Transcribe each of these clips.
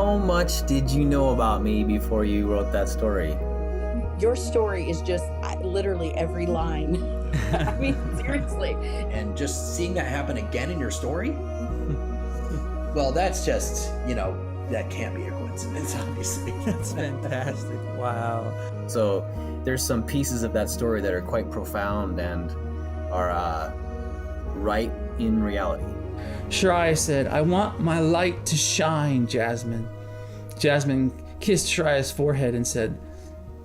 how much did you know about me before you wrote that story? Your story is just literally every line. I mean, seriously. And just seeing that happen again in your story, well, that's just, that can't be a coincidence, obviously. That's fantastic. Wow. So there's some pieces of that story that are quite profound and are right in reality. Shariah said, I want my light to shine, Jasmine. Jasmine kissed Shariah's forehead and said,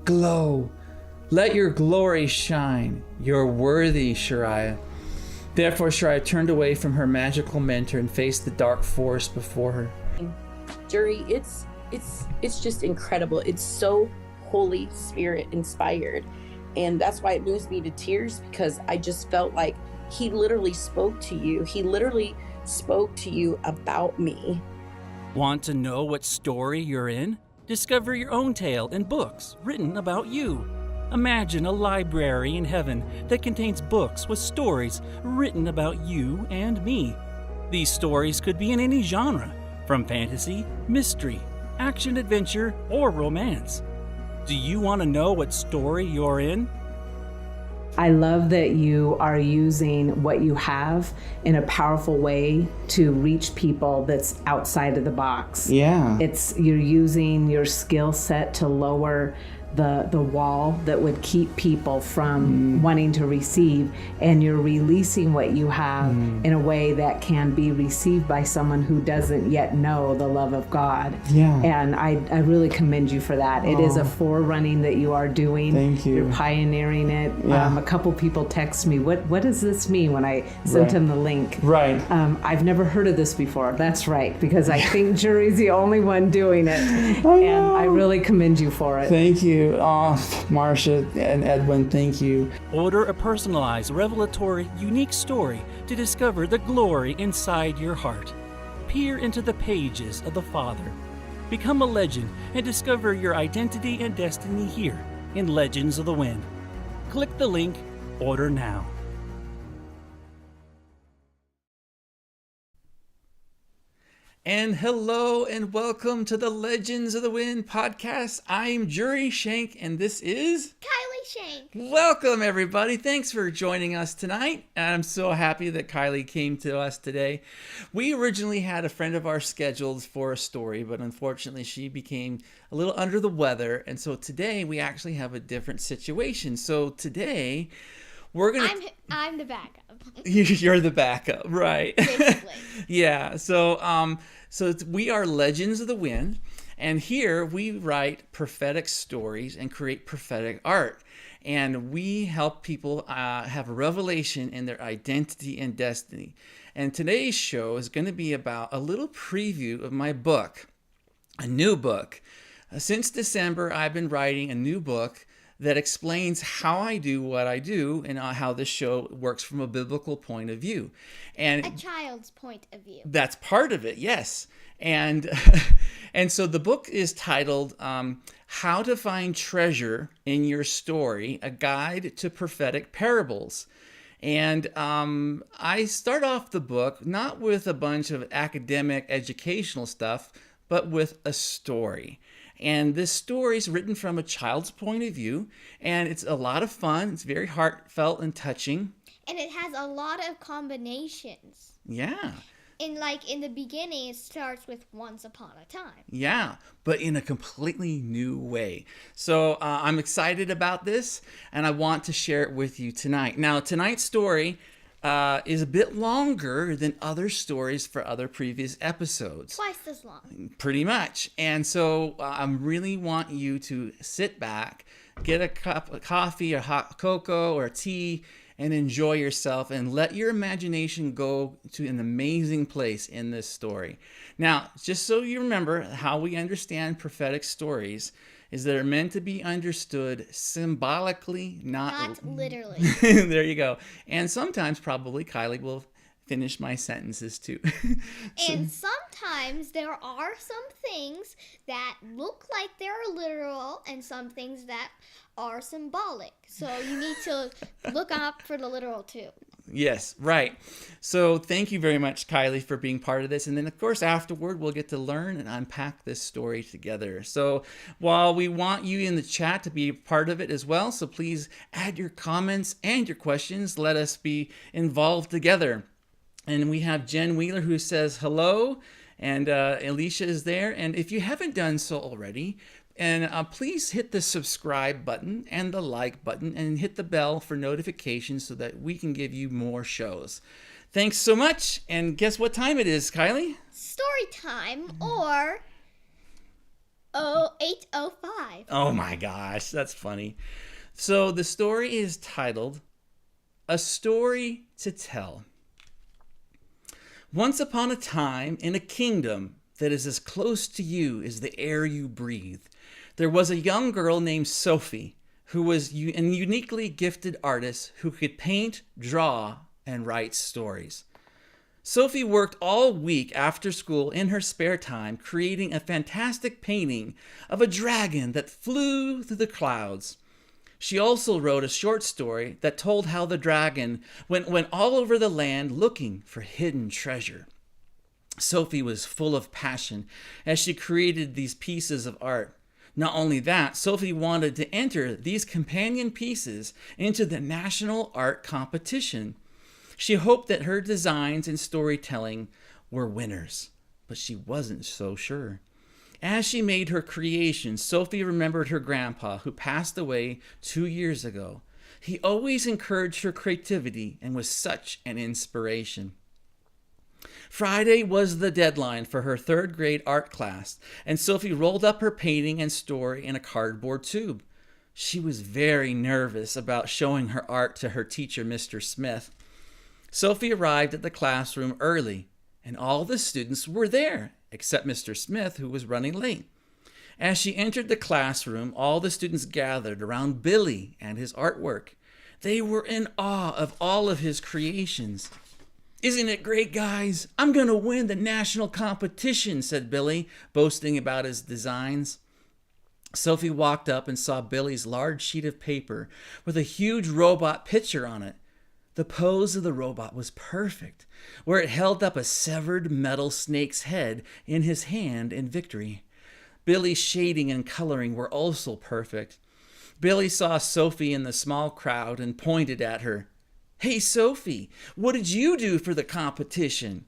glow. Let your glory shine. You're worthy, Shariah. Therefore, Shariah turned away from her magical mentor and faced the dark forest before her. Jurri, it's just incredible. It's so Holy Spirit inspired. And that's why it moves me to tears, because I just felt like he literally spoke to you. He literally spoke to you about me. Want to know what story you're in? Discover your own tale in books written about you. Imagine a library in heaven that contains books with stories written about you and me. These stories could be in any genre, from fantasy, mystery, action-adventure, or romance. Do you want to know what story you're in? I love that you are using what you have in a powerful way to reach people that's outside of the box. Yeah. You're using your skill set to lower the wall that would keep people from wanting to receive, and you're releasing what you have in a way that can be received by someone who doesn't yet know the love of God. Yeah. And I really commend you for that. It is a forerunning that you are doing. Thank you. You're pioneering it. Yeah. A couple people text me, what does this mean, when I sent them the link. Right. I've never heard of this before. That's right, because I think Jurri's the only one doing it. And I really commend you for it. Thank you. Marcia and Edwin, thank you. Order a personalized, revelatory, unique story to discover the glory inside your heart. Peer into the pages of the Father. Become a legend and discover your identity and destiny here in Legends of the Wind. Click the link, order now. And hello and welcome to the Legends of the Wind podcast. I'm Jurri Schenck and this is Kylie Schenck. Welcome everybody. Thanks for joining us tonight. I'm so happy that Kylie came to us today. We originally had a friend of ours scheduled for a story, but unfortunately she became a little under the weather. And so today we actually have a different situation. So today we're going to... I'm the backup. You're the backup, right? Basically. Yeah. So we are Legends of the Wind, and here we write prophetic stories and create prophetic art, and we help people have a revelation in their identity and destiny. And today's show is going to be about a little preview of my book, a new book. Since December, I've been writing a new book that explains how I do what I do and how this show works from a biblical point of view. And a child's point of view. That's part of it, yes. And and so the book is titled How to Find Treasure in Your Story, A Guide to Prophetic Parables. And I start off the book not with a bunch of academic, educational stuff, but with a story. And this story is written from a child's point of view, and it's a lot of fun. It's very heartfelt and touching. And it has a lot of combinations. Yeah. In the beginning, it starts with Once Upon a Time. Yeah, but in a completely new way. So I'm excited about this, and I want to share it with you tonight. Now, tonight's story is a bit longer than other stories for other previous episodes. Twice as long. Pretty much. And so I really want you to sit back, get a cup of coffee or hot cocoa or tea, and enjoy yourself and let your imagination go to an amazing place in this story. Now, just so you remember how we understand prophetic stories is that they're meant to be understood symbolically, not literally. There you go. And sometimes probably Kylie will finish my sentences too. And sometimes there are some things that look like they're literal and some things that are symbolic. So you need to look up for the literal too. Yes, right. So thank you very much, Kylie, for being part of this. And then, of course, afterward, we'll get to learn and unpack this story together. So while we want you in the chat to be a part of it as well, so please add your comments and your questions. Let us be involved together. And we have Jen Wheeler who says hello, and Alisha is there. And if you haven't done so already, and please hit the subscribe button and the like button and hit the bell for notifications so that we can give you more shows. Thanks so much. And guess what time it is, Kylie? Story time, or 8:05. Oh my gosh, that's funny. So the story is titled A Story to Tell. Once upon a time, in a kingdom that is as close to you as the air you breathe, there was a young girl named Sophie who was a uniquely gifted artist who could paint, draw, and write stories. Sophie worked all week after school in her spare time creating a fantastic painting of a dragon that flew through the clouds. She also wrote a short story that told how the dragon went all over the land looking for hidden treasure. Sophie was full of passion as she created these pieces of art. Not only that, Sophie wanted to enter these companion pieces into the national art competition. She hoped that her designs and storytelling were winners, but she wasn't so sure. As she made her creations, Sophie remembered her grandpa, who passed away 2 years ago. He always encouraged her creativity and was such an inspiration. Friday was the deadline for her 3rd grade art class, and Sophie rolled up her painting and story in a cardboard tube. She was very nervous about showing her art to her teacher, Mr. Smith. Sophie arrived at the classroom early, and all the students were there, except Mr. Smith, who was running late. As she entered the classroom, all the students gathered around Billy and his artwork. They were in awe of all of his creations. "Isn't it great, guys? I'm going to win the national competition," said Billy, boasting about his designs. Sophie walked up and saw Billy's large sheet of paper with a huge robot picture on it. The pose of the robot was perfect, where it held up a severed metal snake's head in his hand in victory. Billy's shading and coloring were also perfect. Billy saw Sophie in the small crowd and pointed at her. "Hey, Sophie, what did you do for the competition?"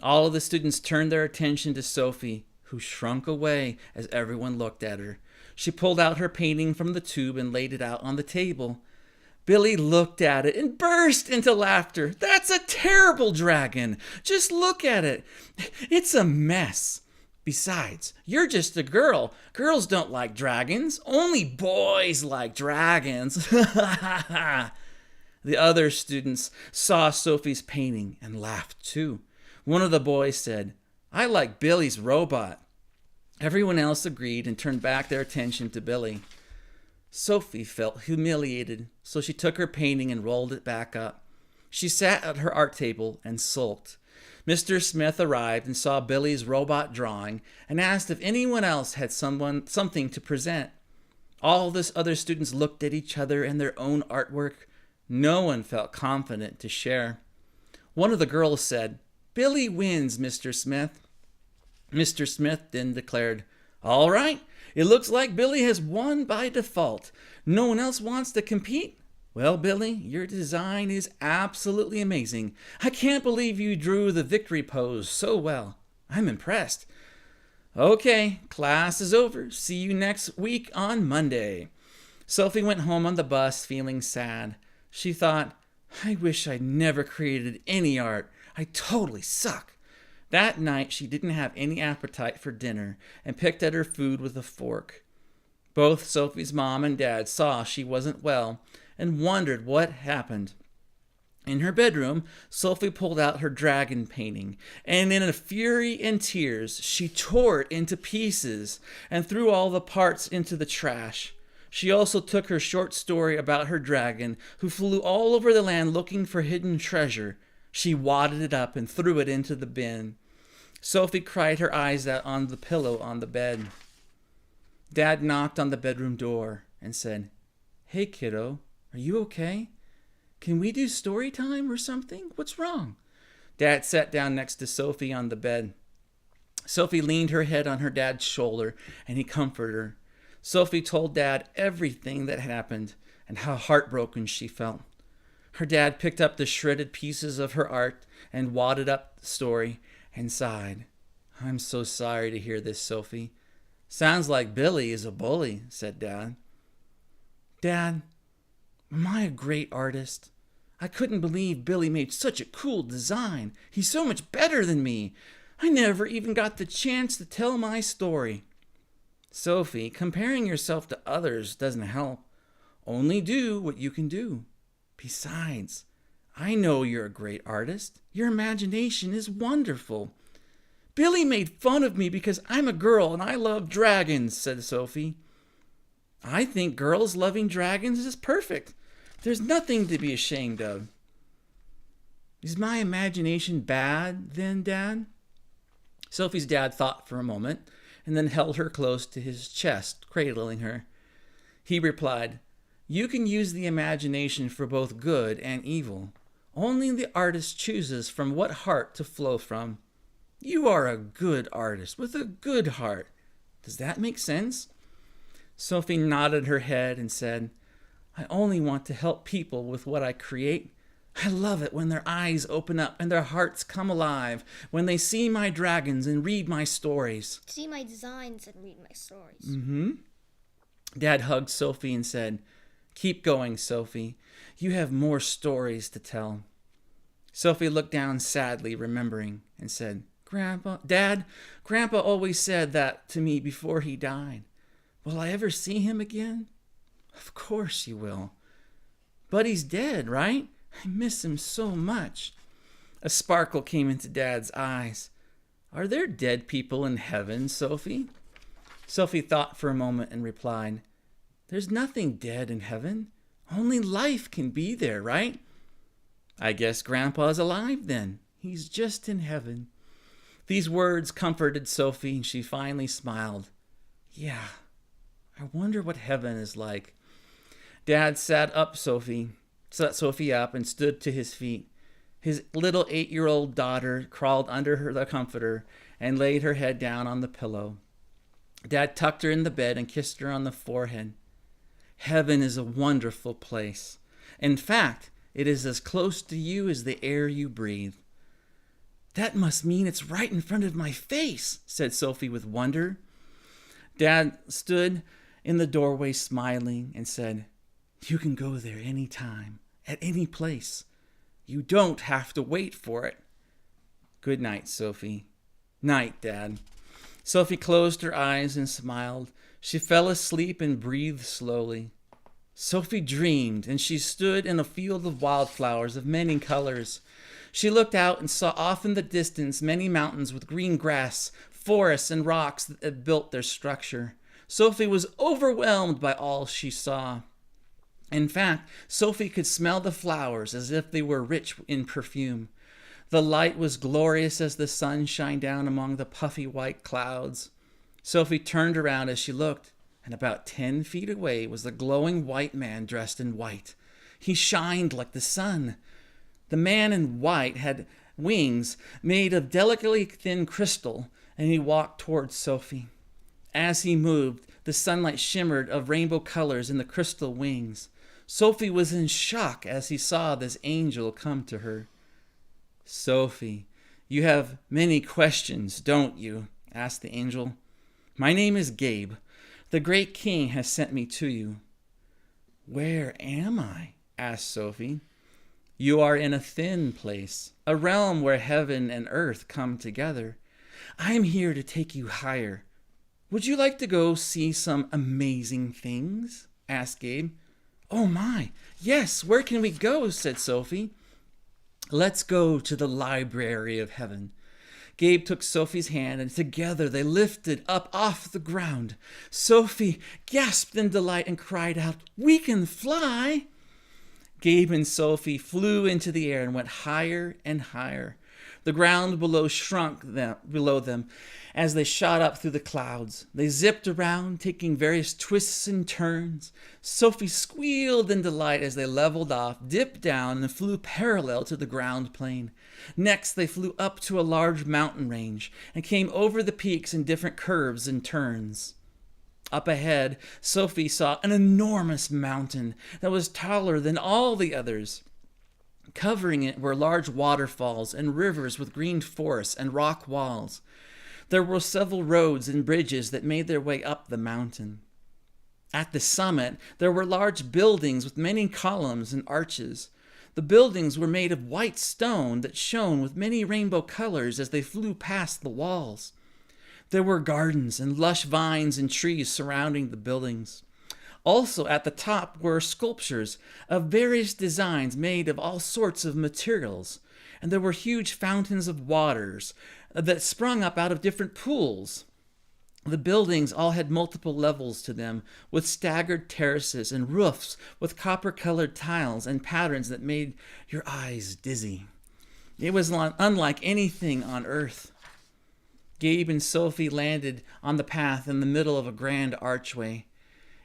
All of the students turned their attention to Sophie, who shrunk away as everyone looked at her. She pulled out her painting from the tube and laid it out on the table. Billy looked at it and burst into laughter. "That's a terrible dragon. Just look at it. It's a mess. Besides, you're just a girl. Girls don't like dragons. Only boys like dragons." The other students saw Sophie's painting and laughed too. One of the boys said, "I like Billy's robot." Everyone else agreed and turned back their attention to Billy. Sophie felt humiliated, so she took her painting and rolled it back up. She sat at her art table and sulked. Mr. Smith arrived and saw Billy's robot drawing and asked if anyone else had something to present. All the other students looked at each other and their own artwork. No one felt confident to share. One of the girls said, "Billy wins, Mr. Smith." Mr. Smith then declared, "All right, it looks like Billy has won by default. No one else wants to compete? Well, Billy, your design is absolutely amazing. I can't believe you drew the victory pose so well. I'm impressed." "Okay, class is over. See you next week on Monday." Sophie went home on the bus feeling sad. She thought, "I wish I'd never created any art. I totally suck." That night, she didn't have any appetite for dinner and picked at her food with a fork. Both Sophie's mom and dad saw she wasn't well and wondered what happened. In her bedroom, Sophie pulled out her dragon painting, and in a fury and tears, she tore it into pieces and threw all the parts into the trash. She also took her short story about her dragon, who flew all over the land looking for hidden treasure. She wadded it up and threw it into the bin. Sophie cried her eyes out on the pillow on the bed. Dad knocked on the bedroom door and said, "Hey, kiddo, are you okay?" Can we do story time or something? What's wrong? Dad sat down next to Sophie on the bed. Sophie leaned her head on her dad's shoulder, and he comforted her. Sophie told Dad everything that happened and how heartbroken she felt. Her dad picked up the shredded pieces of her art and wadded up the story and sighed. I'm so sorry to hear this, Sophie. Sounds like Billy is a bully, said Dad. Dad, am I a great artist? I couldn't believe Billy made such a cool design. He's so much better than me. I never even got the chance to tell my story. Sophie, comparing yourself to others doesn't help. Only do what you can do. Besides, I know you're a great artist. Your imagination is wonderful. Billy made fun of me because I'm a girl and I love dragons, said Sophie. I think girls loving dragons is perfect. There's nothing to be ashamed of. Is my imagination bad then, Dad? Sophie's dad thought for a moment and then held her close to his chest, cradling her. He replied, You can use the imagination for both good and evil. Only the artist chooses from what heart to flow from. You are a good artist with a good heart. Does that make sense? Sophie nodded her head and said, I only want to help people with what I create. I love it when their eyes open up and their hearts come alive, when they see my dragons and read my stories. See my designs and read my stories. Mm-hmm. Dad hugged Sophie and said, Keep going, Sophie. You have more stories to tell. Sophie looked down sadly, remembering, and said, Dad, Grandpa always said that to me before he died. Will I ever see him again? Of course you will. But he's dead, right? I miss him so much. A sparkle came into Dad's eyes. Are there dead people in heaven, Sophie? Sophie thought for a moment and replied, There's nothing dead in heaven. Only life can be there, right? I guess Grandpa's alive then. He's just in heaven. These words comforted Sophie, and she finally smiled. Yeah, I wonder what heaven is like. Dad sat Sophie up and stood to his feet. His little 8-year-old daughter crawled under the comforter and laid her head down on the pillow. Dad tucked her in the bed and kissed her on the forehead. Heaven is a wonderful place. In fact, it is as close to you as the air you breathe. That must mean it's right in front of my face, said Sophie with wonder. Dad stood in the doorway smiling and said, You can go there any time, at any place. You don't have to wait for it. Good night, Sophie. Night, Dad. Sophie closed her eyes and smiled. She fell asleep and breathed slowly. Sophie dreamed, and she stood in a field of wildflowers of many colors. She looked out and saw off in the distance many mountains with green grass, forests, and rocks that had built their structure. Sophie was overwhelmed by all she saw. In fact, Sophie could smell the flowers as if they were rich in perfume. The light was glorious as the sun shined down among the puffy white clouds. Sophie turned around as she looked, and about 10 feet away was a glowing white man dressed in white. He shined like the sun. The man in white had wings made of delicately thin crystal, and he walked towards Sophie. As he moved, the sunlight shimmered of rainbow colors in the crystal wings. Sophie was in shock as he saw this angel come to her. Sophie, you have many questions, don't you? Asked the angel. My name is Gabe. The great king has sent me to you. Where am I? Asked Sophie. You are in a thin place, a realm where heaven and earth come together. I am here to take you higher. Would you like to go see some amazing things? Asked Gabe. Oh my, yes, where can we go? Said Sophie. Let's go to the library of heaven. Gabe took Sophie's hand, and together they lifted up off the ground. Sophie gasped in delight and cried out, We can fly! Gabe and Sophie flew into the air and went higher and higher. The ground below below them as they shot up through the clouds. They zipped around, taking various twists and turns. Sophie squealed in delight as they leveled off, dipped down, and flew parallel to the ground plane. Next, they flew up to a large mountain range and came over the peaks in different curves and turns. Up ahead, Sophie saw an enormous mountain that was taller than all the others. Covering it were large waterfalls and rivers with green forests and rock walls. There were several roads and bridges that made their way up the mountain. At the summit, there were large buildings with many columns and arches. The buildings were made of white stone that shone with many rainbow colors as they flew past the walls. There were gardens and lush vines and trees surrounding the buildings. Also at the top were sculptures of various designs made of all sorts of materials, and there were huge fountains of waters that sprung up out of different pools. The buildings all had multiple levels to them, with staggered terraces and roofs with copper-colored tiles and patterns that made your eyes dizzy. It was unlike anything on earth. Gabe and Sophie landed on the path in the middle of a grand archway.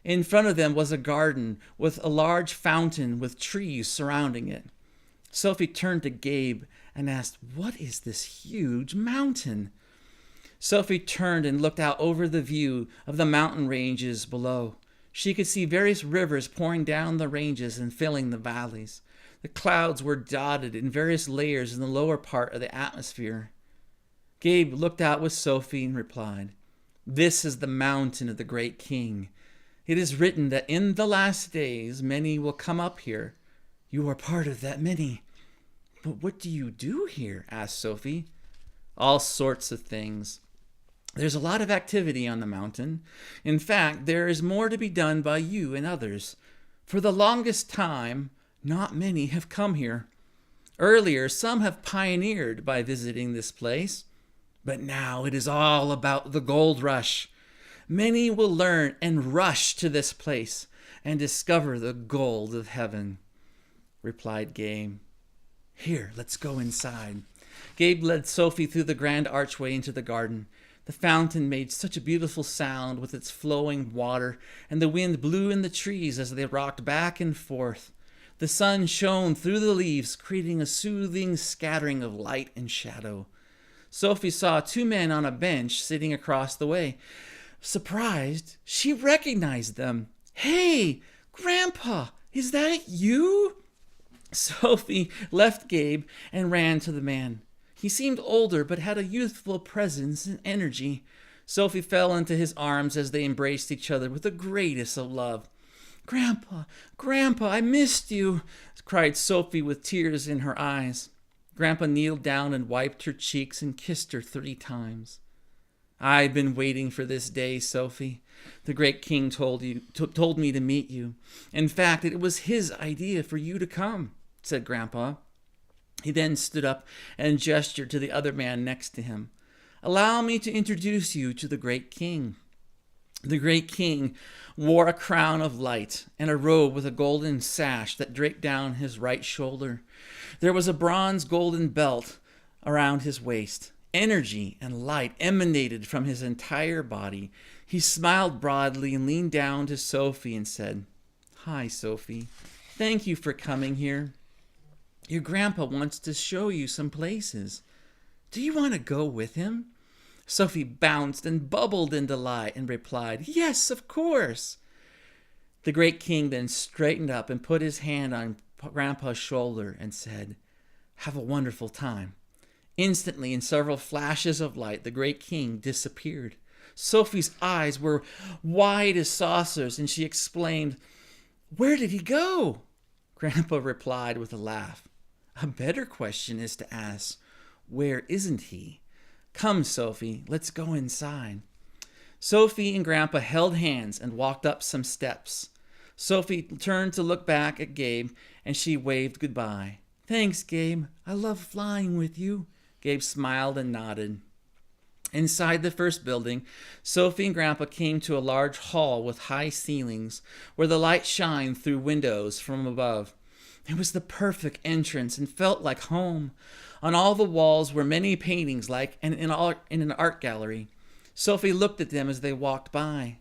In front of them was a garden with a large fountain with trees surrounding it. Sophie turned to Gabe and asked, "What is this huge mountain?" Sophie turned and looked out over the view of the mountain ranges below. She could see various rivers pouring down the ranges and filling the valleys. The clouds were dotted in various layers in the lower part of the atmosphere. Gabe looked out with Sophie and replied, "This is the mountain of the great king. It is written that in the last days many will come up here. You are part of that many." "But what do you do here?" asked Sophie. "All sorts of things. There's a lot of activity on the mountain. In fact, there is more to be done by you and others. For the longest time, not many have come here. Earlier, some have pioneered by visiting this place. But now it is all about the gold rush. Many will learn and rush to this place and discover the gold of heaven," replied Gabe. "Here, let's go inside." Gabe led Sophie through the grand archway into the garden. The fountain made such a beautiful sound with its flowing water, and the wind blew in the trees as they rocked back and forth. The sun shone through the leaves, creating a soothing scattering of light and shadow. Sophie saw two men on a bench sitting across the way. Surprised, she recognized them. "Hey, Grandpa, is that you?" Sophie left Gabe and ran to the man. He seemed older but had a youthful presence and energy. Sophie fell into his arms as they embraced each other with the greatest of love. "Grandpa, Grandpa, I missed you," cried Sophie with tears in her eyes. Grandpa kneeled down and wiped her cheeks and kissed her 3 times. "I've been waiting for this day, Sophie. The great king told me to meet you. In fact, it was his idea for you to come," said Grandpa. He then stood up and gestured to the other man next to him. "Allow me to introduce you to the great king." The great king wore a crown of light and a robe with a golden sash that draped down his right shoulder. There was a bronze golden belt around his waist. Energy and light emanated from his entire body. He smiled broadly and leaned down to Sophie and said, "Hi, Sophie. Thank you for coming here. Your grandpa wants to show you some places. Do you want to go with him?" Sophie bounced and bubbled in delight and replied, "Yes, of course." The great king then straightened up and put his hand on Grandpa's shoulder and said, "Have a wonderful time." Instantly, in several flashes of light, the great king disappeared. Sophie's eyes were wide as saucers, and she exclaimed, "Where did he go?" Grandpa replied with a laugh, "A better question is to ask, where isn't he? Come, Sophie, let's go inside." Sophie and Grandpa held hands and walked up some steps. Sophie turned to look back at Gabe, and she waved goodbye. "Thanks, Gabe. I love flying with you." Gabe smiled and nodded. Inside the first building, Sophie and Grandpa came to a large hall with high ceilings, where the light shined through windows from above. It was the perfect entrance and felt like home. On all the walls were many paintings like in an art gallery. Sophie looked at them as they walked by.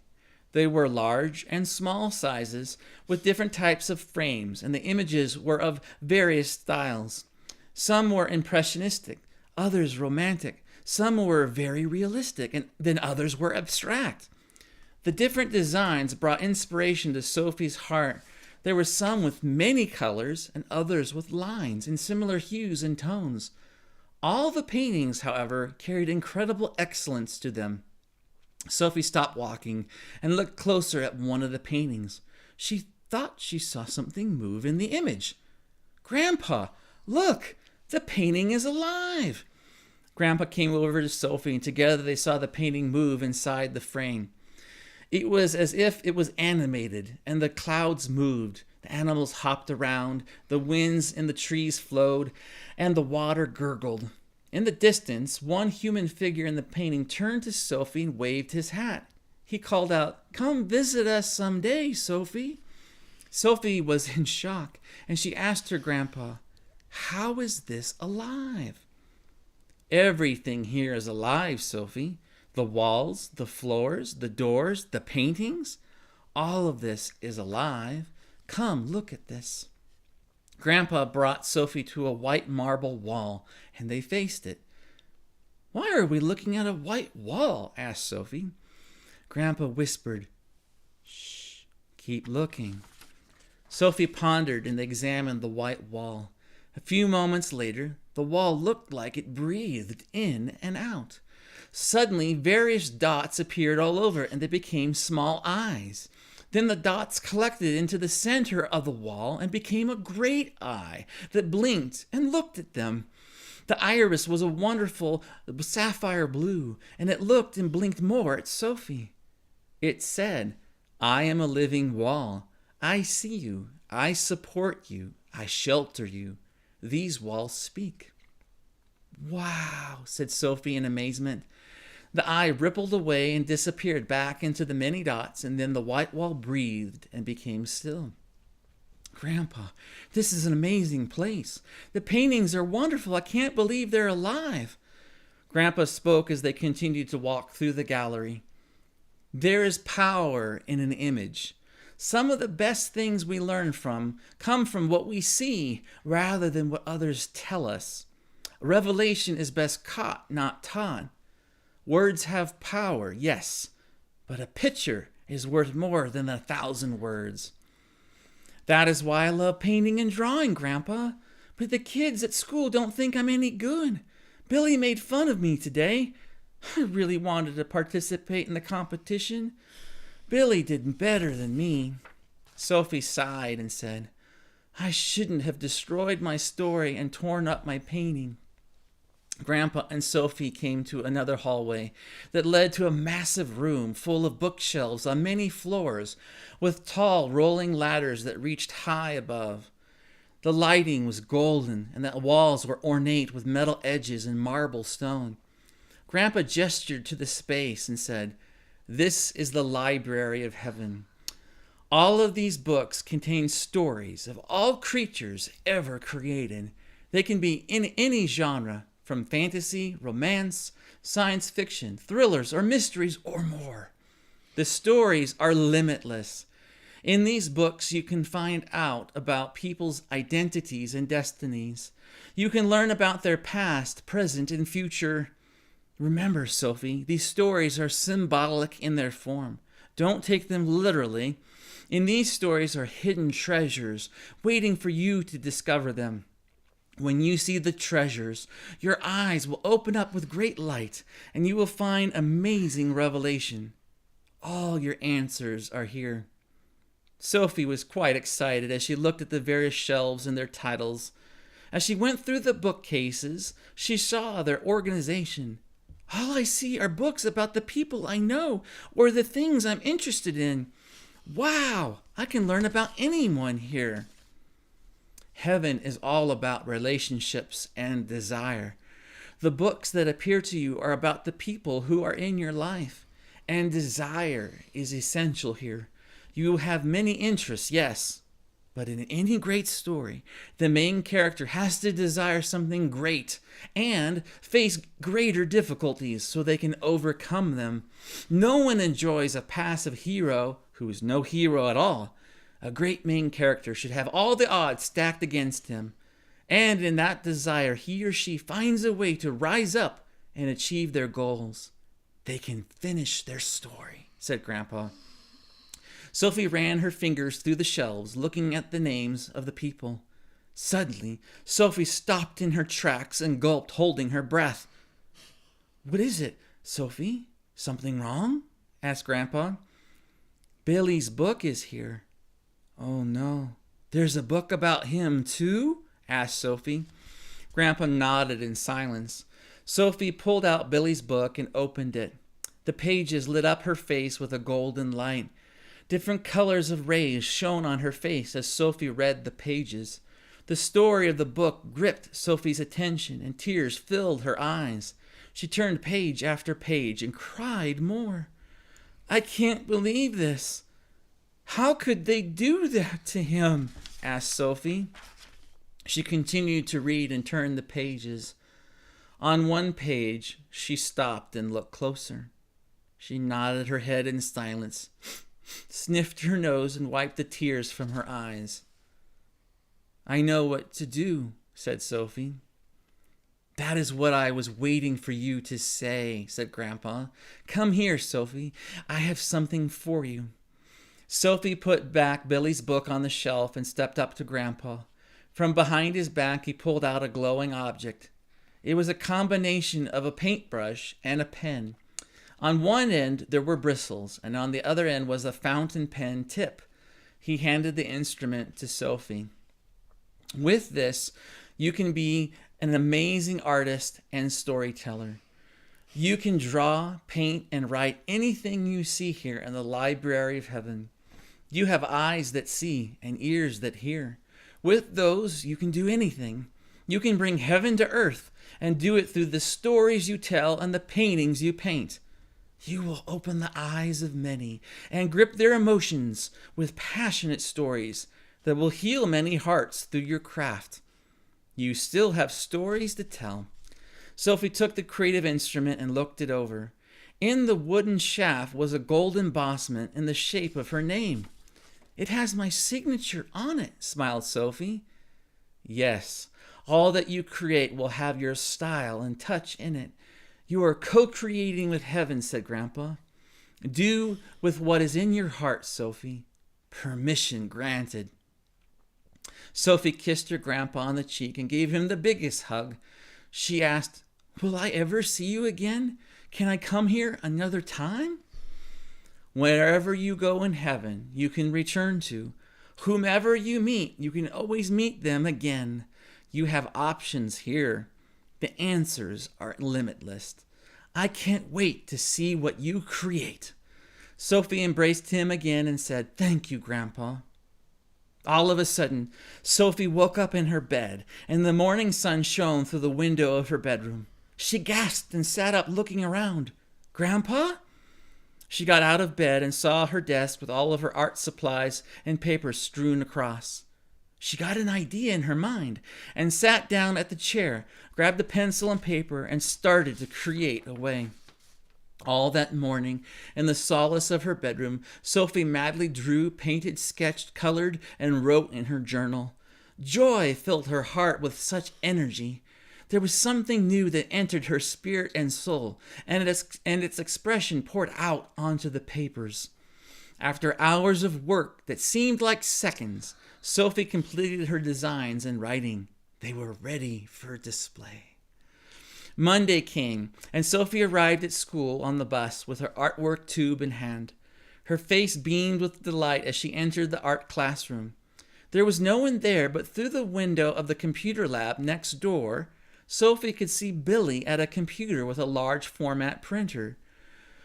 They were large and small sizes with different types of frames, and the images were of various styles. Some were impressionistic, others romantic, some were very realistic, and then others were abstract. The different designs brought inspiration to Sophie's heart. There were some with many colors and others with lines in similar hues and tones. All the paintings, however, carried incredible excellence to them. Sophie stopped walking and looked closer at one of the paintings. She thought she saw something move in the image. "Grandpa, look! The painting is alive!" Grandpa came over to Sophie, and together they saw the painting move inside the frame. It was as if it was animated, and the clouds moved. The animals hopped around, the winds in the trees flowed, and the water gurgled. In the distance, one human figure in the painting turned to Sophie and waved his hat. He called out, "Come visit us someday, Sophie." Sophie was in shock, and she asked her grandpa, "How is this alive?" "Everything here is alive, Sophie. The walls, the floors, the doors, the paintings. All of this is alive. Come, look at this." Grandpa brought Sophie to a white marble wall, and they faced it. "Why are we looking at a white wall?" asked Sophie. Grandpa whispered, "Shh, keep looking." Sophie pondered and examined the white wall. A few moments later, the wall looked like it breathed in and out. Suddenly, various dots appeared all over, and they became small eyes. Then the dots collected into the center of the wall and became a great eye that blinked and looked at them. The iris was a wonderful sapphire blue, and it looked and blinked more at Sophie. It said, "I am a living wall. I see you. I support you. I shelter you. These walls speak." "Wow," said Sophie in amazement. The eye rippled away and disappeared back into the many dots, and then the white wall breathed and became still. "Grandpa, this is an amazing place. The paintings are wonderful. I can't believe they're alive." Grandpa spoke as they continued to walk through the gallery. "There is power in an image. Some of the best things we learn come from what we see rather than what others tell us. Revelation is best caught, not taught. Words have power, yes, but a picture is worth more than 1,000 words. That is why I love painting and drawing, Grandpa. But the kids at school don't think I'm any good. Billy made fun of me today. I really wanted to participate in the competition. Billy did better than me." Sophie sighed and said, "I shouldn't have destroyed my story and torn up my painting." Grandpa and Sophie came to another hallway that led to a massive room full of bookshelves on many floors, with tall rolling ladders that reached high above. The lighting was golden, and the walls were ornate with metal edges and marble stone. Grandpa gestured to the space and said, "This is the library of heaven. All of these books contain stories of all creatures ever created. They can be in any genre, from fantasy, romance, science fiction, thrillers, or mysteries, or more. The stories are limitless. In these books, you can find out about people's identities and destinies. You can learn about their past, present, and future. Remember, Sophie, these stories are symbolic in their form. Don't take them literally. In these stories are hidden treasures waiting for you to discover them. When you see the treasures, your eyes will open up with great light, and you will find amazing revelation. All your answers are here." Sophie was quite excited as she looked at the various shelves and their titles. As she went through the bookcases, she saw their organization. "All I see are books about the people I know or the things I'm interested in. Wow, I can learn about anyone here." Heaven is all about relationships and desire. The books that appear to you are about the people who are in your life, and desire is essential here. You have many interests, yes, But in any great story, the main character has to desire something great and face greater difficulties so they can overcome them. No one enjoys a passive hero who is no hero at all. A great main character should have all the odds stacked against him. And in that desire, he or she finds a way to rise up and achieve their goals. They can finish their story, said Grandpa. Sophie ran her fingers through the shelves, looking at the names of the people. Suddenly, Sophie stopped in her tracks and gulped, holding her breath. What is it, Sophie? Something wrong? Asked Grandpa. Billy's book is here. Oh no, there's a book about him too? Asked Sophie. Grandpa nodded in silence. Sophie pulled out Billy's book and opened it. The pages lit up her face with a golden light. Different colors of rays shone on her face as Sophie read the pages. The story of the book gripped Sophie's attention, and tears filled her eyes. She turned page after page and cried more. I can't believe this. How could they do that to him? Asked Sophie. She continued to read and turned the pages. On one page, she stopped and looked closer. She nodded her head in silence, sniffed her nose, and wiped the tears from her eyes. I know what to do, said Sophie. That is what I was waiting for you to say, said Grandpa. Come here, Sophie. I have something for you. Sophie put back Billy's book on the shelf and stepped up to Grandpa. From behind his back, he pulled out a glowing object. It was a combination of a paintbrush and a pen. On one end, there were bristles, and on the other end was a fountain pen tip. He handed the instrument to Sophie. With this, you can be an amazing artist and storyteller. You can draw, paint, and write anything you see here in the library of heaven. You have eyes that see and ears that hear. With those, you can do anything. You can bring heaven to earth and do it through the stories you tell and the paintings you paint. You will open the eyes of many and grip their emotions with passionate stories that will heal many hearts through your craft. You still have stories to tell. Sophie took the creative instrument and looked it over. In the wooden shaft was a gold embossment in the shape of her name. It has my signature on it, smiled Sophie. Yes, all that you create will have your style and touch in it. You are co-creating with heaven, said Grandpa. Do with what is in your heart, Sophie. Permission granted. Sophie kissed her grandpa on the cheek and gave him the biggest hug. She asked, Will I ever see you again? Can I come here another time? Wherever you go in heaven, you can return to. Whomever you meet, you can always meet them again. You have options here. The answers are limitless. I can't wait to see what you create. Sophie embraced him again and said, Thank you, Grandpa. All of a sudden, Sophie woke up in her bed, and the morning sun shone through the window of her bedroom. She gasped and sat up looking around. Grandpa? She got out of bed and saw her desk with all of her art supplies and papers strewn across. She got an idea in her mind and sat down at the chair, grabbed a pencil and paper, and started to create away. All that morning, in the solace of her bedroom, Sophie madly drew, painted, sketched, colored, and wrote in her journal. Joy filled her heart with such energy. There was something new that entered her spirit and soul, and its expression poured out onto the papers. After hours of work that seemed like seconds, Sophie completed her designs and writing. They were ready for display. Monday came, and Sophie arrived at school on the bus with her artwork tube in hand. Her face beamed with delight as she entered the art classroom. There was no one there, but through the window of the computer lab next door, Sophie could see Billy at a computer with a large format printer.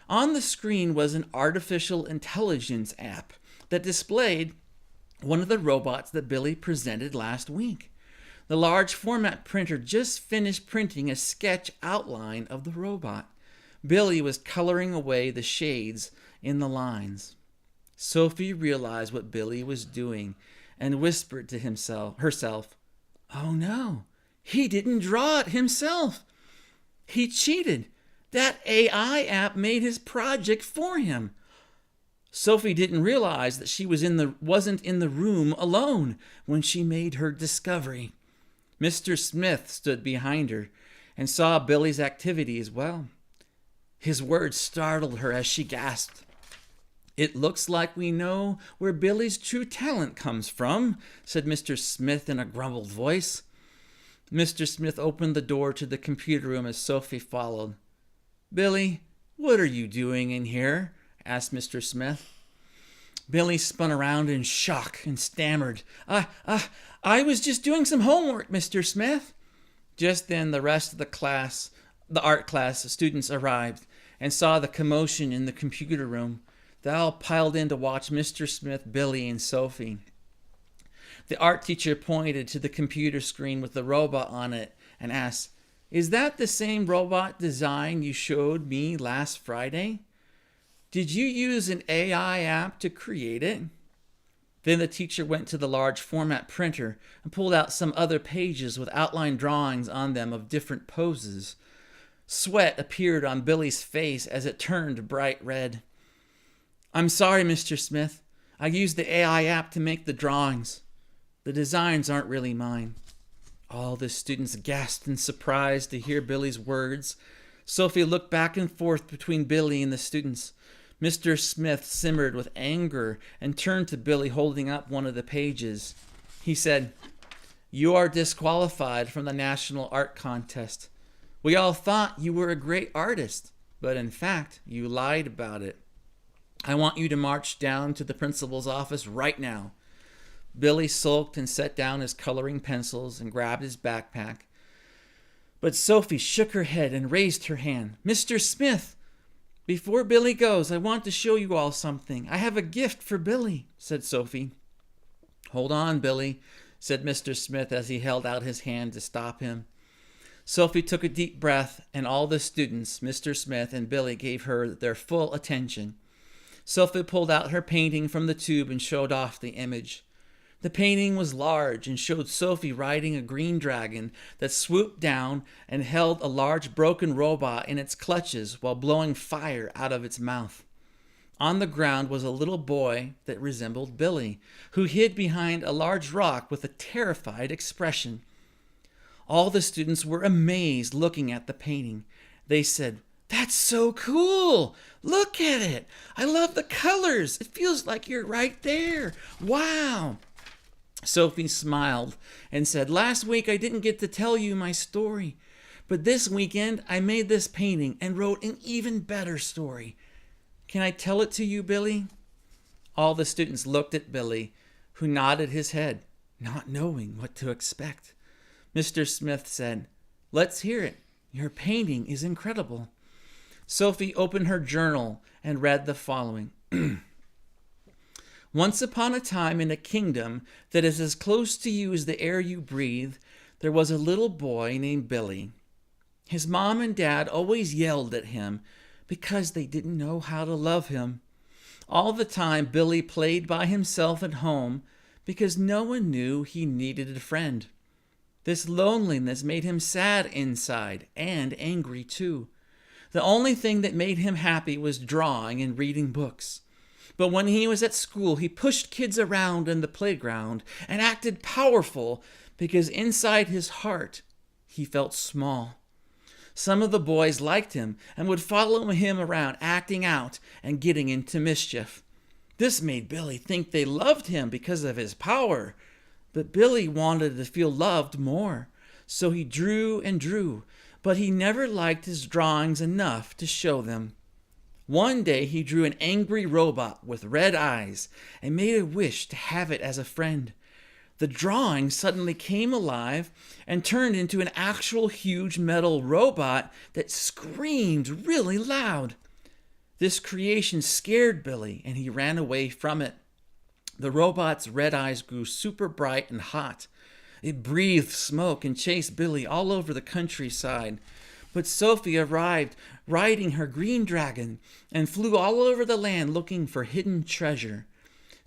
On the screen was an artificial intelligence app that displayed one of the robots that Billy presented last week. The large format printer just finished printing a sketch outline of the robot. Billy was coloring away the shades in the lines. Sophie realized what Billy was doing and whispered to herself, "Oh no, he didn't draw it himself. He cheated. That AI app made his project for him." Sophie didn't realize that she wasn't in the room alone when she made her discovery. Mr. Smith stood behind her and saw Billy's activity as well. His words startled her as she gasped. "It looks like we know where Billy's true talent comes from," said Mr. Smith in a grumbled voice. Mr. Smith opened the door to the computer room as Sophie followed. "Billy, what are you doing in here?" asked Mr. Smith. Billy spun around in shock and stammered, I was just doing some homework, Mr. Smith." Just then the rest of the art class students arrived and saw the commotion in the computer room. They all piled in to watch Mr. Smith, Billy, and Sophie. The art teacher pointed to the computer screen with the robot on it and asked, "Is that the same robot design you showed me last Friday? Did you use an AI app to create it?" Then the teacher went to the large format printer and pulled out some other pages with outline drawings on them of different poses. Sweat appeared on Billy's face as it turned bright red. "I'm sorry, Mr. Smith. I used the AI app to make the drawings. The designs aren't really mine." All the students gasped in surprise to hear Billy's words. Sophie looked back and forth between Billy and the students. Mr. Smith simmered with anger and turned to Billy, holding up one of the pages. He said, "You are disqualified from the National Art Contest. We all thought you were a great artist, but in fact, you lied about it. I want you to march down to the principal's office right now." Billy sulked and set down his coloring pencils and grabbed his backpack. But Sophie shook her head and raised her hand. "Mr. Smith, before Billy goes, I want to show you all something. I have a gift for Billy," said Sophie. "Hold on, Billy," said Mr. Smith as he held out his hand to stop him. Sophie took a deep breath, and all the students, Mr. Smith and Billy, gave her their full attention. Sophie pulled out her painting from the tube and showed off the image. The painting was large and showed Sophie riding a green dragon that swooped down and held a large broken robot in its clutches while blowing fire out of its mouth. On the ground was a little boy that resembled Billy, who hid behind a large rock with a terrified expression. All the students were amazed looking at the painting. They said, "That's so cool! Look at it! I love the colors! It feels like you're right there! Wow!" Sophie smiled and said, "Last week I didn't get to tell you my story, but this weekend I made this painting and wrote an even better story. Can I tell it to you, Billy?" All the students looked at Billy, who nodded his head, not knowing what to expect. Mr. Smith said, "Let's hear it. Your painting is incredible." Sophie opened her journal and read the following. "Once upon a time in a kingdom that is as close to you as the air you breathe, there was a little boy named Billy. His mom and dad always yelled at him because they didn't know how to love him. All the time, Billy played by himself at home because no one knew he needed a friend. This loneliness made him sad inside and angry too. The only thing that made him happy was drawing and reading books. But when he was at school, he pushed kids around in the playground and acted powerful because inside his heart, he felt small. Some of the boys liked him and would follow him around, acting out and getting into mischief. This made Billy think they loved him because of his power. But Billy wanted to feel loved more, so he drew and drew, but he never liked his drawings enough to show them. One day he drew an angry robot with red eyes and made a wish to have it as a friend. The drawing suddenly came alive and turned into an actual huge metal robot that screamed really loud. This creation scared Billy and he ran away from it. The robot's red eyes grew super bright and hot. It breathed smoke and chased Billy all over the countryside. But Sophie arrived riding her green dragon and flew all over the land looking for hidden treasure.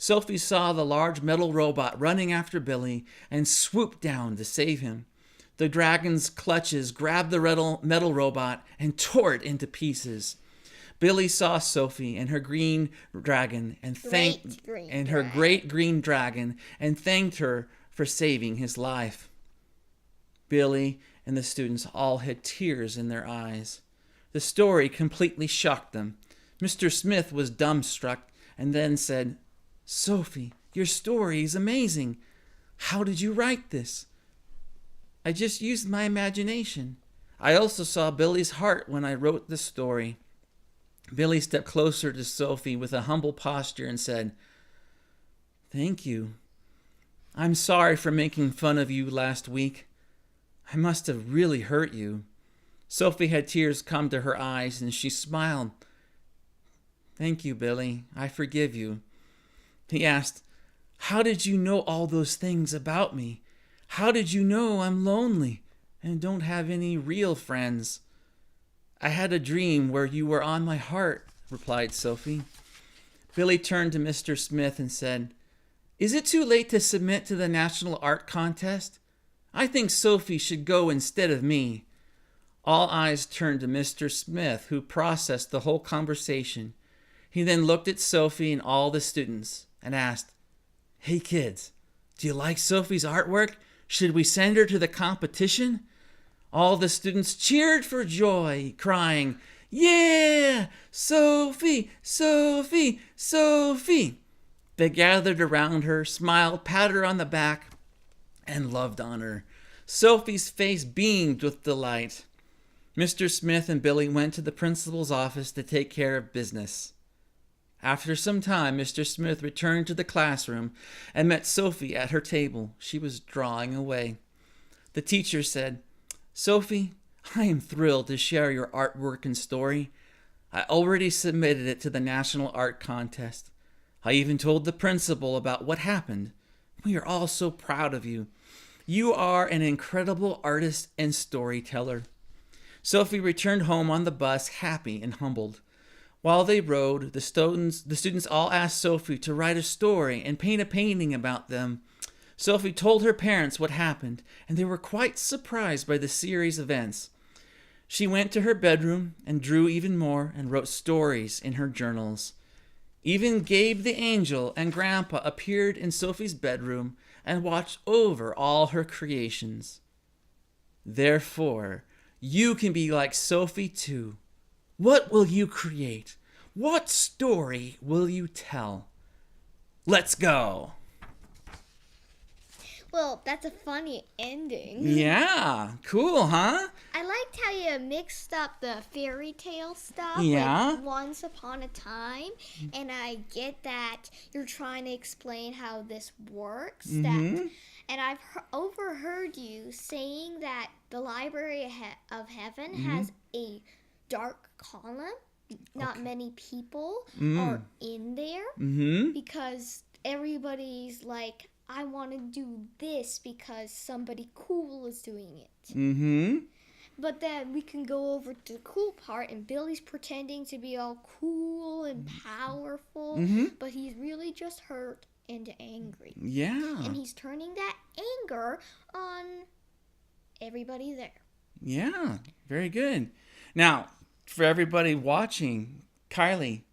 Sophie saw the large metal robot running after Billy and swooped down to save him. The dragon's clutches grabbed the metal robot and tore it into pieces. Billy saw Sophie and her green dragon and her great green dragon and thanked her for saving his life. Billy and the students all had tears in their eyes. The story completely shocked them. Mr. Smith was dumbstruck and then said, "Sophie, your story is amazing. How did you write this?" "I just used my imagination. I also saw Billy's heart when I wrote the story." Billy stepped closer to Sophie with a humble posture and said, "Thank you. I'm sorry for making fun of you last week. I must have really hurt you." Sophie had tears come to her eyes and she smiled. "Thank you, Billy. I forgive you." He asked, "How did you know all those things about me? How did you know I'm lonely and don't have any real friends?" "I had a dream where you were on my heart," replied Sophie. Billy turned to Mr. Smith and said, "Is it too late to submit to the National Art Contest? I think Sophie should go instead of me." All eyes turned to Mr. Smith, who processed the whole conversation. He then looked at Sophie and all the students and asked, "Hey kids, do you like Sophie's artwork? Should we send her to the competition?" All the students cheered for joy, crying, "Yeah! Sophie! Sophie! Sophie!" They gathered around her, smiled, patted her on the back, and loved on her. Sophie's face beamed with delight. Mr. Smith and Billy went to the principal's office to take care of business. After some time, Mr. Smith returned to the classroom and met Sophie at her table. She was drawing away. The teacher said, "Sophie, I am thrilled to share your artwork and story. I already submitted it to the National Art Contest. I even told the principal about what happened. We are all so proud of you. You are an incredible artist and storyteller." Sophie returned home on the bus, happy and humbled. While they rode, the students all asked Sophie to write a story and paint a painting about them. Sophie told her parents what happened, and they were quite surprised by the series of events. She went to her bedroom and drew even more and wrote stories in her journals. Even Gabe the angel and Grandpa appeared in Sophie's bedroom and watched over all her creations. Therefore, you can be like Sophie too. What will you create? What story will you tell? Let's go. Well, that's a funny ending. Yeah, cool, huh? I liked how you mixed up the fairy tale stuff Yeah. with Once Upon a Time, and I get that you're trying to explain how this works. And I've overheard you saying that the Library of Heaven has a dark column. Not many people are in there because everybody's like, I want to do this because somebody cool is doing it. But then we can go over to the cool part, and Billy's pretending to be all cool and powerful, but he's really just hurt and angry. Yeah. And he's turning that anger on everybody there. Yeah, very good. Now, for everybody watching, Kylie,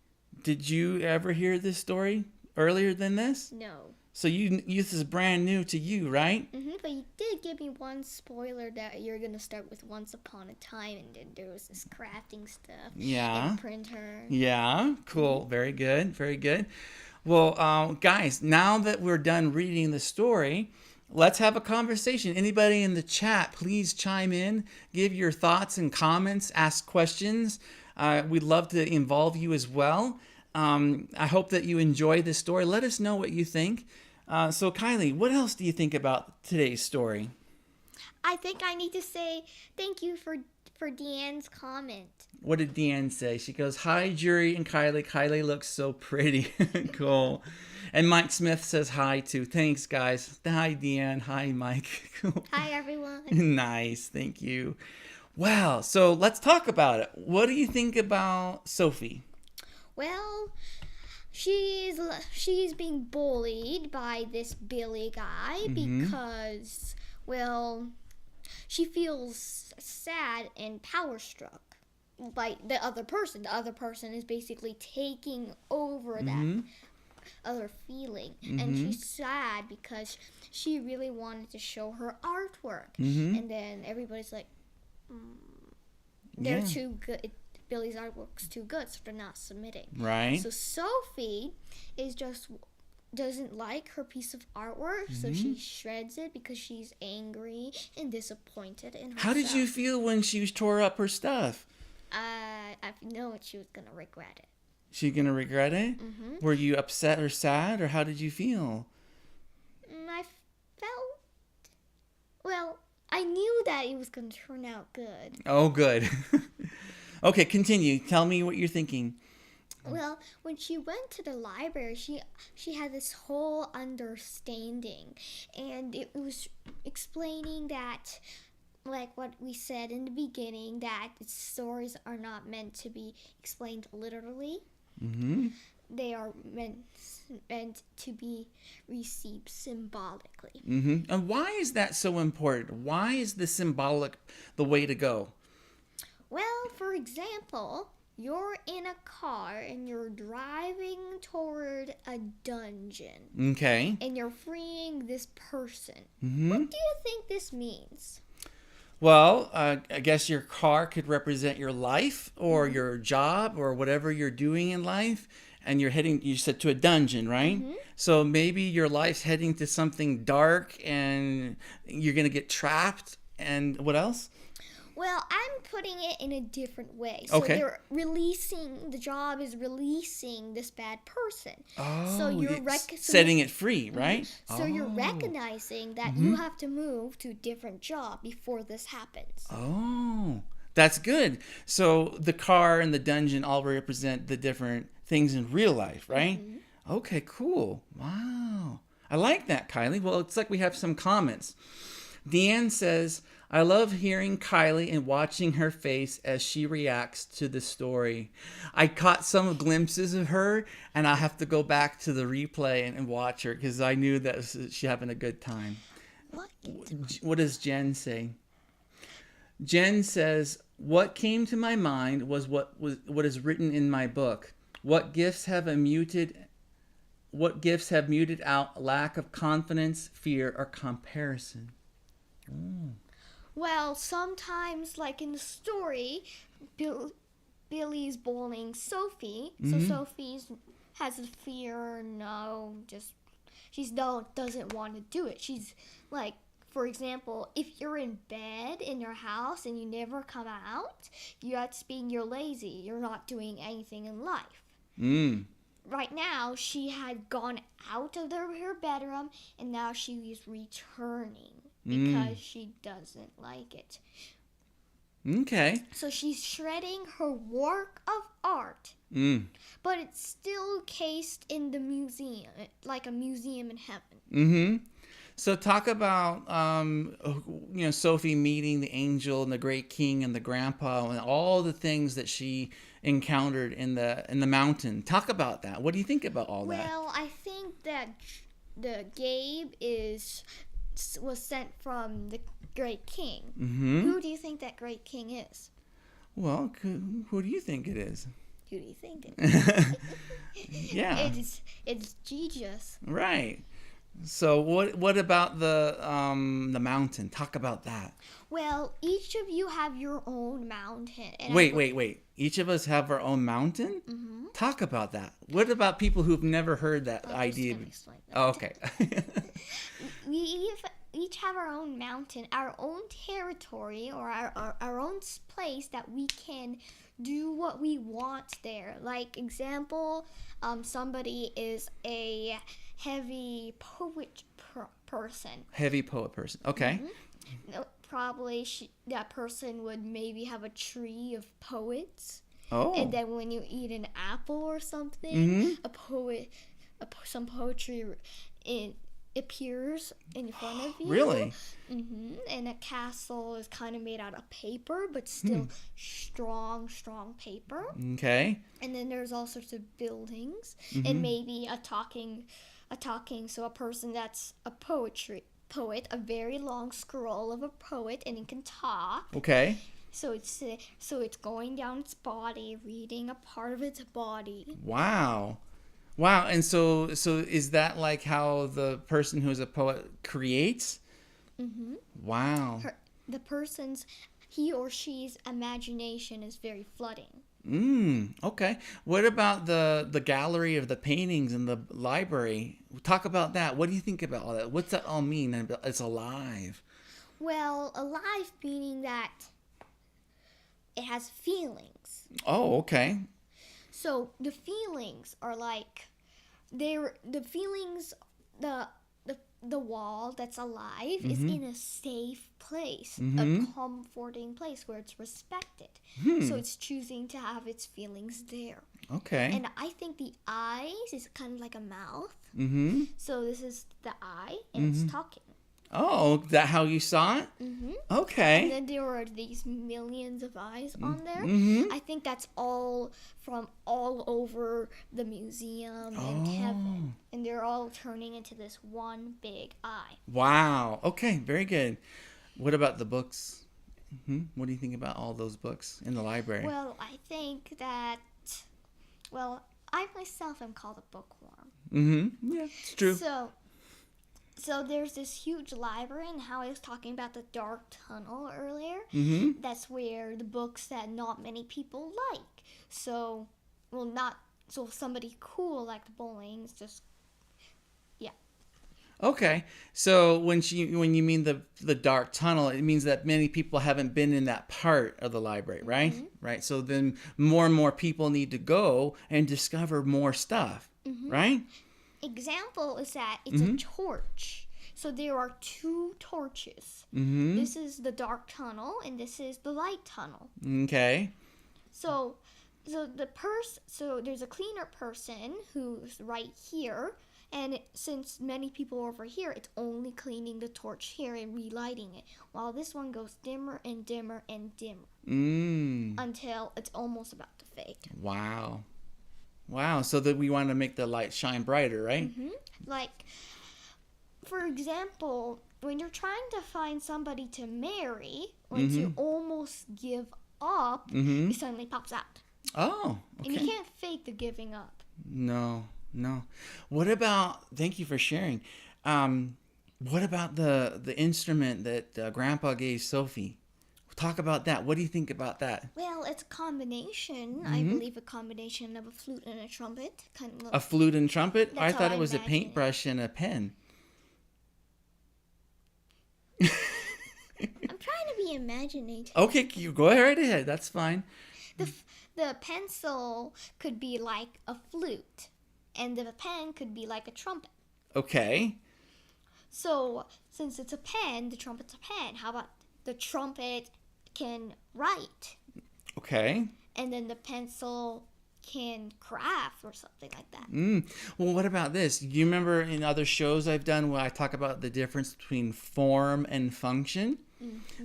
did you ever hear this story earlier than this? No. So this is brand new to you, right? But you did give me one spoiler that you're going to start with Once Upon a Time, and then there was this crafting stuff. Yeah. And printer. Yeah, cool. Very good, very good. Well, guys, now that we're done reading the story, let's have a conversation. Anybody in the chat, please chime in, give your thoughts and comments, ask questions. We'd love to involve you as well. I hope that you enjoy this story. Let us know what you think. So, Kylie, what else do you think about today's story? I think I need to say thank you for Deanne's comment. What did Deanne say? She goes, "Hi, Jurri and Kylie. Kylie looks so pretty." Cool. And Mike Smith says hi, too. Thanks, guys. Hi, Deanne. Hi, Mike. Hi, everyone. Nice. Thank you. Wow. So let's talk about it. What do you think about Sophie? Well, she's being bullied by this Billy guy because, well, she feels sad and power struck by the other person. The other person is basically taking over that other feeling, and she's sad because she really wanted to show her artwork, and then everybody's like, they're too good. Billy's artwork's too good, so they're not submitting. Right. So Sophie doesn't like her piece of artwork, so she shreds it because she's angry and disappointed in herself. How did you feel when she tore up her stuff? I know she was gonna regret it. She gonna regret it? Were you upset or sad, or how did you feel? I felt, well, I knew that it was gonna turn out good. Oh, good. Okay, continue. Tell me what you're thinking. Well, when she went to the library, she had this whole understanding, and it was explaining that, like what we said in the beginning, that the stories are not meant to be explained literally. They are meant to be received symbolically. And why is that so important? Why is the symbolic the way to go? Well, for example, you're in a car and you're driving toward a dungeon. Okay. And you're freeing this person. What do you think this means? Well, I guess your car could represent your life or your job or whatever you're doing in life. And you're heading, you said, to a dungeon, right? So maybe your life's heading to something dark and you're going to get trapped. And what else? Well, I'm putting it in a different way. So they're the job is releasing this bad person. Oh, so you're setting it free, right? So you're recognizing that you have to move to a different job before this happens. Oh, that's good. So the car and the dungeon all represent the different things in real life, right? Okay, cool. Wow. I like that, Kylie. Well, it's like we have some comments. Deanne says, I love hearing Kylie and watching her face as she reacts to the story. I caught some glimpses of her, and I'll have to go back to the replay and watch her because I knew that she's having a good time. What does Jen say? Jen says, what came to my mind was what is written in my book. What gifts have muted out lack of confidence, fear, or comparison? Well, sometimes, like in the story, Billy's bullying Sophie. So Sophie has a fear. She doesn't want to do it. She's like, for example, if you're in bed in your house and you never come out, that's being you're lazy. You're not doing anything in life. Right now, she had gone out of her bedroom, and now she is returning because she doesn't like it. Okay. So she's shredding her work of art, but it's still cased in the museum, like a museum in heaven. So talk about, Sophie meeting the angel and the great king and the grandpa and all the things that she encountered in the mountain. Talk about that. What do you think about all that? Well, I think that the Gabe was sent from the great king. Who do you think that great king is? Well, who do you think it is? Who do you think it is? Yeah. It's Jesus. Right. So what about the mountain? Talk about that. Well, each of you have your own mountain. And Wait. Each of us have our own mountain? Talk about that. What about people who've never heard that idea? Oh, okay. We each have our own mountain, our own territory, or our own place that we can do what we want there. Like example, somebody is a heavy poet person. Heavy poet person. Okay. Probably that person would maybe have a tree of poets. Oh. And then when you eat an apple or something, some poetry appears in front of you. Really? And a castle is kind of made out of paper, but still strong paper. Okay. And then there's all sorts of buildings, and maybe a talking. So a person that's a poet, a very long scroll of a poet, and it can talk. Okay. So it's going down its body, reading a part of its body. Wow. And so is that like how the person who's a poet creates? Wow. The person's, he or she's imagination is very flooding. Okay. What about the gallery of the paintings in the library? Talk about that. What do you think about all that? What's that all mean? It's alive. Well, alive meaning that it has feelings. Oh, okay. So the feelings are like the feelings, the wall that's alive is in a safe place, a comforting place where it's respected. So it's choosing to have its feelings there. Okay. And I think the eyes is kind of like a mouth. So this is the eye, and it's talking. Oh, that how you saw it? Okay. And then there are these millions of eyes on there. I think that's all from all over the museum and heaven. And they're all turning into this one big eye. Wow. Okay, very good. What about the books? What do you think about all those books in the library? Well, I think that, I myself am called a bookworm. Yeah, it's true. So there's this huge library, and how I was talking about the dark tunnel earlier. That's where the books that not many people like. So somebody cool like the bowling's just, yeah. Okay, so when you mean the dark tunnel, it means that many people haven't been in that part of the library, right? Right. So then more and more people need to go and discover more stuff, right? Example is that it's a torch. So there are two torches. This is the dark tunnel, and this is the light tunnel. Okay. So there's a cleaner person who's right here, and since many people are over here, it's only cleaning the torch here and relighting it, while this one goes dimmer and dimmer and dimmer until it's almost about to fade. Wow, so that we want to make the light shine brighter, right? Like, for example, when you're trying to find somebody to marry, once you almost give up, it suddenly pops out. Oh, okay. And you can't fake the giving up. No. What about, thank you for sharing, what about the instrument that Grandpa gave Sophie? Talk about that. What do you think about that? Well, it's a combination. I believe a combination of a flute and a trumpet. Kind of a flute and trumpet? That's I thought how it was a imagine paintbrush and a pen. I'm trying to be imaginative. Okay, you go right ahead. That's fine. The pencil could be like a flute, and the pen could be like a trumpet. Okay. So, since it's a pen, the trumpet's a pen. How about the trumpet can write? Okay. And then the pencil can craft or something like that. Well, what about this? Do you remember in other shows I've done where I talk about the difference between form and function?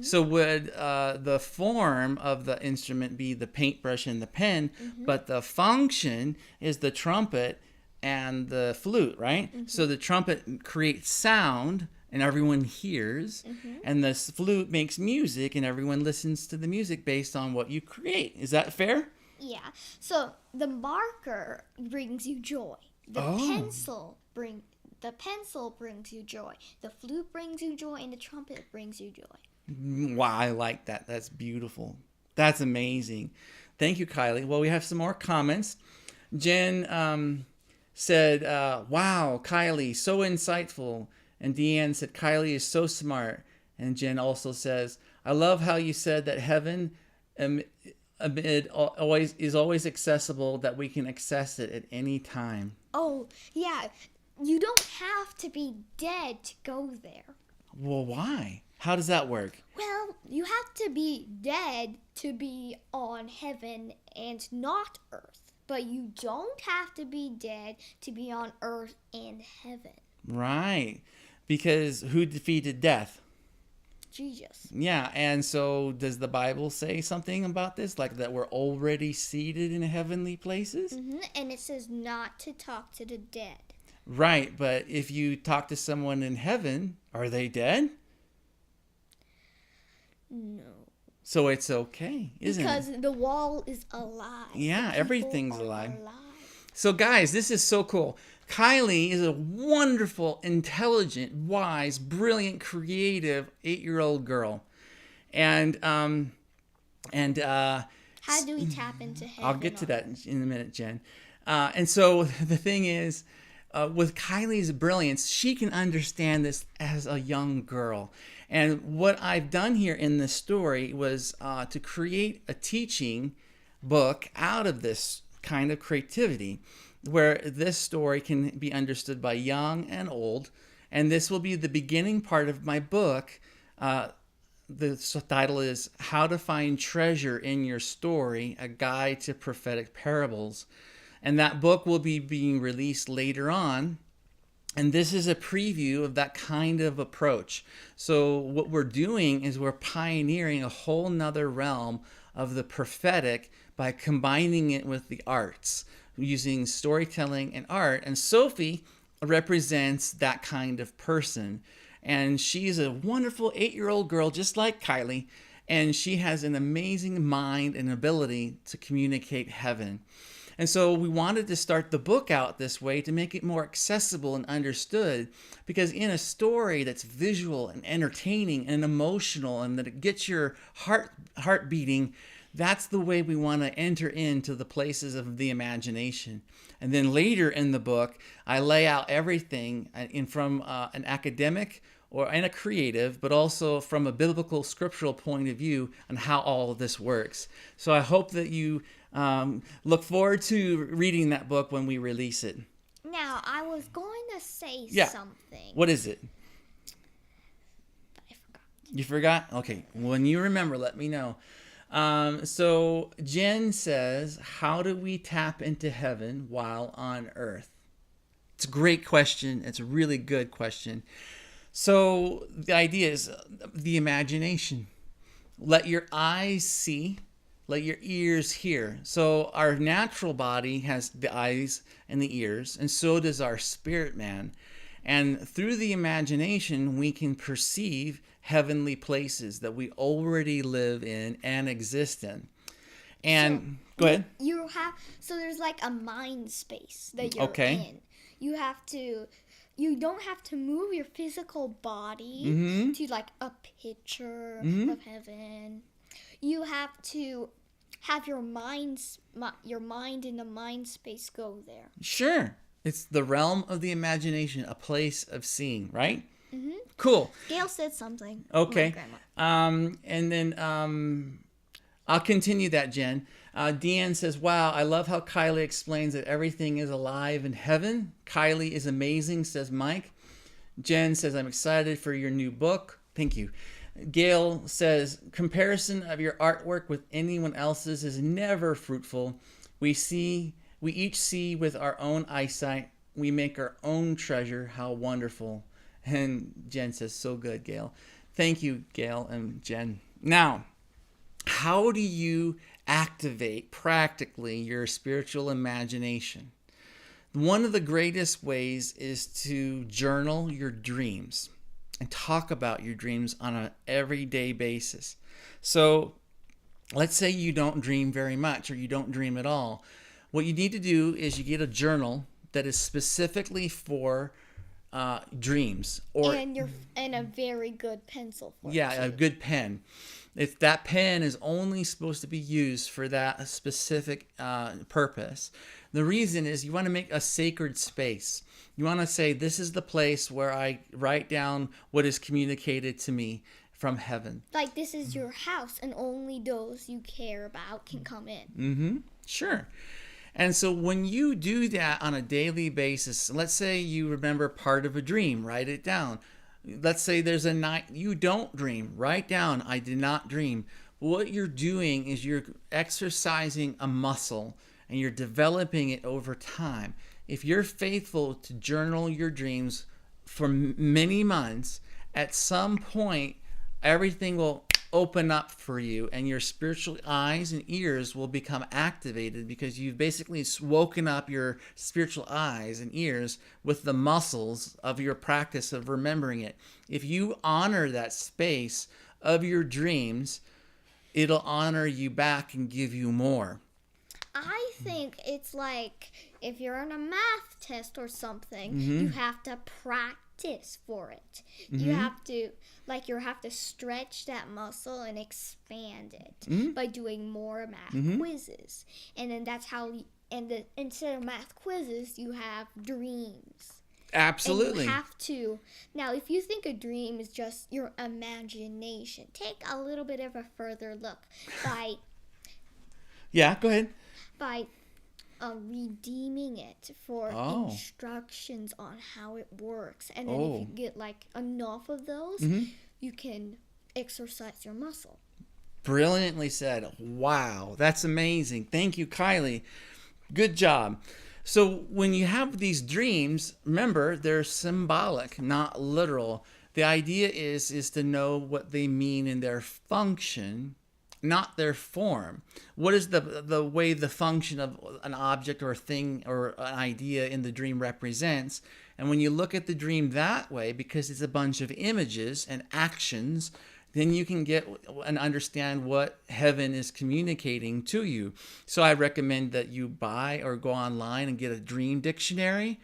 So would the form of the instrument be the paintbrush and the pen, but the function is the trumpet and the flute, right? So the trumpet creates sound and everyone hears, and the flute makes music and everyone listens to the music based on what you create. Is that fair? Yeah. So the marker brings you joy. The pencil brings you joy. The flute brings you joy, and the trumpet brings you joy. Wow, I like that. That's beautiful. That's amazing. Thank you, Kylie. Well, we have some more comments. Jen said, wow, Kylie, so insightful. And Deanne said, Kylie is so smart. And Jen also says, I love how you said that heaven is always accessible, that we can access it at any time. Oh, yeah. You don't have to be dead to go there. Well, why? How does that work? Well, you have to be dead to be on heaven and not earth. But you don't have to be dead to be on earth and heaven. Right. Because who defeated death? Jesus. Yeah, and so does the Bible say something about this, like that we're already seated in heavenly places? And it says not to talk to the dead. Right, but if you talk to someone in heaven, are they dead? No. So it's okay, isn't it? Because the wall is alive. Yeah, The people everything's are alive. So guys, this is so cool. Kylie is a wonderful, intelligent, wise, brilliant, creative 8-year-old girl. And How do we tap into heaven? I'll get to that in a minute, Jen. And so the thing is, with Kylie's brilliance, she can understand this as a young girl. And what I've done here in this story was to create a teaching book out of this kind of creativity, where this story can be understood by young and old. And this will be the beginning part of my book. The title is How to Find Treasure in Your Story, A Guide to Prophetic Parables. And that book will be being released later on. And this is a preview of that kind of approach. So what we're doing is we're pioneering a whole nother realm of the prophetic by combining it with the arts, using storytelling and art. And Sophie represents that kind of person. And she's a wonderful 8-year-old girl, just like Kylie. And she has an amazing mind and ability to communicate heaven. And so we wanted to start the book out this way to make it more accessible and understood, because in a story that's visual and entertaining and emotional and that it gets your heart beating, that's the way we want to enter into the places of the imagination. And then later in the book, I lay out everything from an academic and a creative, but also from a biblical scriptural point of view on how all of this works. So I hope that you look forward to reading that book when we release it. Now, I was going to say something. What is it? But I forgot. You forgot? Okay. When you remember, let me know. So Jen says, how do we tap into heaven while on earth? It's a great question. It's a really good question. So the idea is the imagination. Let your eyes see, let your ears hear. So our natural body has the eyes and the ears, and so does our spirit man. And through the imagination, we can perceive heavenly places that we already live in and exist in. And go ahead. So there's like a mind space that you're Okay. in. You don't have to move your physical body to like a picture of heaven. You have to have your mind in the mind space go there. Sure. It's the realm of the imagination, a place of seeing, right? Cool. Gail said something. Okay. My grandma. And then I'll continue that, Jen. Deanne says, wow, I love how Kylie explains that everything is alive in heaven. Kylie is amazing, says Mike. Jen says, I'm excited for your new book. Thank you. Gail says, comparison of your artwork with anyone else's is never fruitful. We each see with our own eyesight. We make our own treasure. How wonderful. And Jen says, so good, Gail. Thank you, Gail and Jen. Now, how do you activate practically your spiritual imagination? One of the greatest ways is to journal your dreams and talk about your dreams on an everyday basis. So let's say you don't dream very much or you don't dream at all. What you need to do is you get a journal that is specifically for dreams, and a very good pencil for it, a good pen. If that pen is only supposed to be used for that specific purpose. The reason is you want to make a sacred space. You want to say, this is the place where I write down what is communicated to me from heaven. Like this is your house and only those you care about can come in. Sure. And so when you do that on a daily basis, let's say you remember part of a dream, write it down. Let's say there's a night you don't dream, write down, I did not dream. What you're doing is you're exercising a muscle and you're developing it over time. If you're faithful to journal your dreams for many months, at some point, everything will open up for you and your spiritual eyes and ears will become activated because you've basically woken up your spiritual eyes and ears with the muscles of your practice of remembering it. If you honor that space of your dreams, it'll honor you back and give you more. I think it's like if you're on a math test or something, you have to practice for it. You have to stretch that muscle and expand it by doing more math quizzes. And then that's how instead of math quizzes, you have dreams. Absolutely. And you have to. Now, if you think a dream is just your imagination, take a little bit of a further look by Yeah, go ahead. by redeeming it for instructions on how it works. And then if you get like enough of those, you can exercise your muscle. Brilliantly said. Wow, that's amazing. Thank you, Kylie. Good job. So when you have these dreams, remember, they're symbolic, not literal. The idea is to know what they mean in their function, not their form. What is the way the function of an object or a thing or an idea in the dream represents? And when you look at the dream that way, because it's a bunch of images and actions, then you can get and understand what heaven is communicating to you. So I recommend that you buy or go online and get a dream dictionary.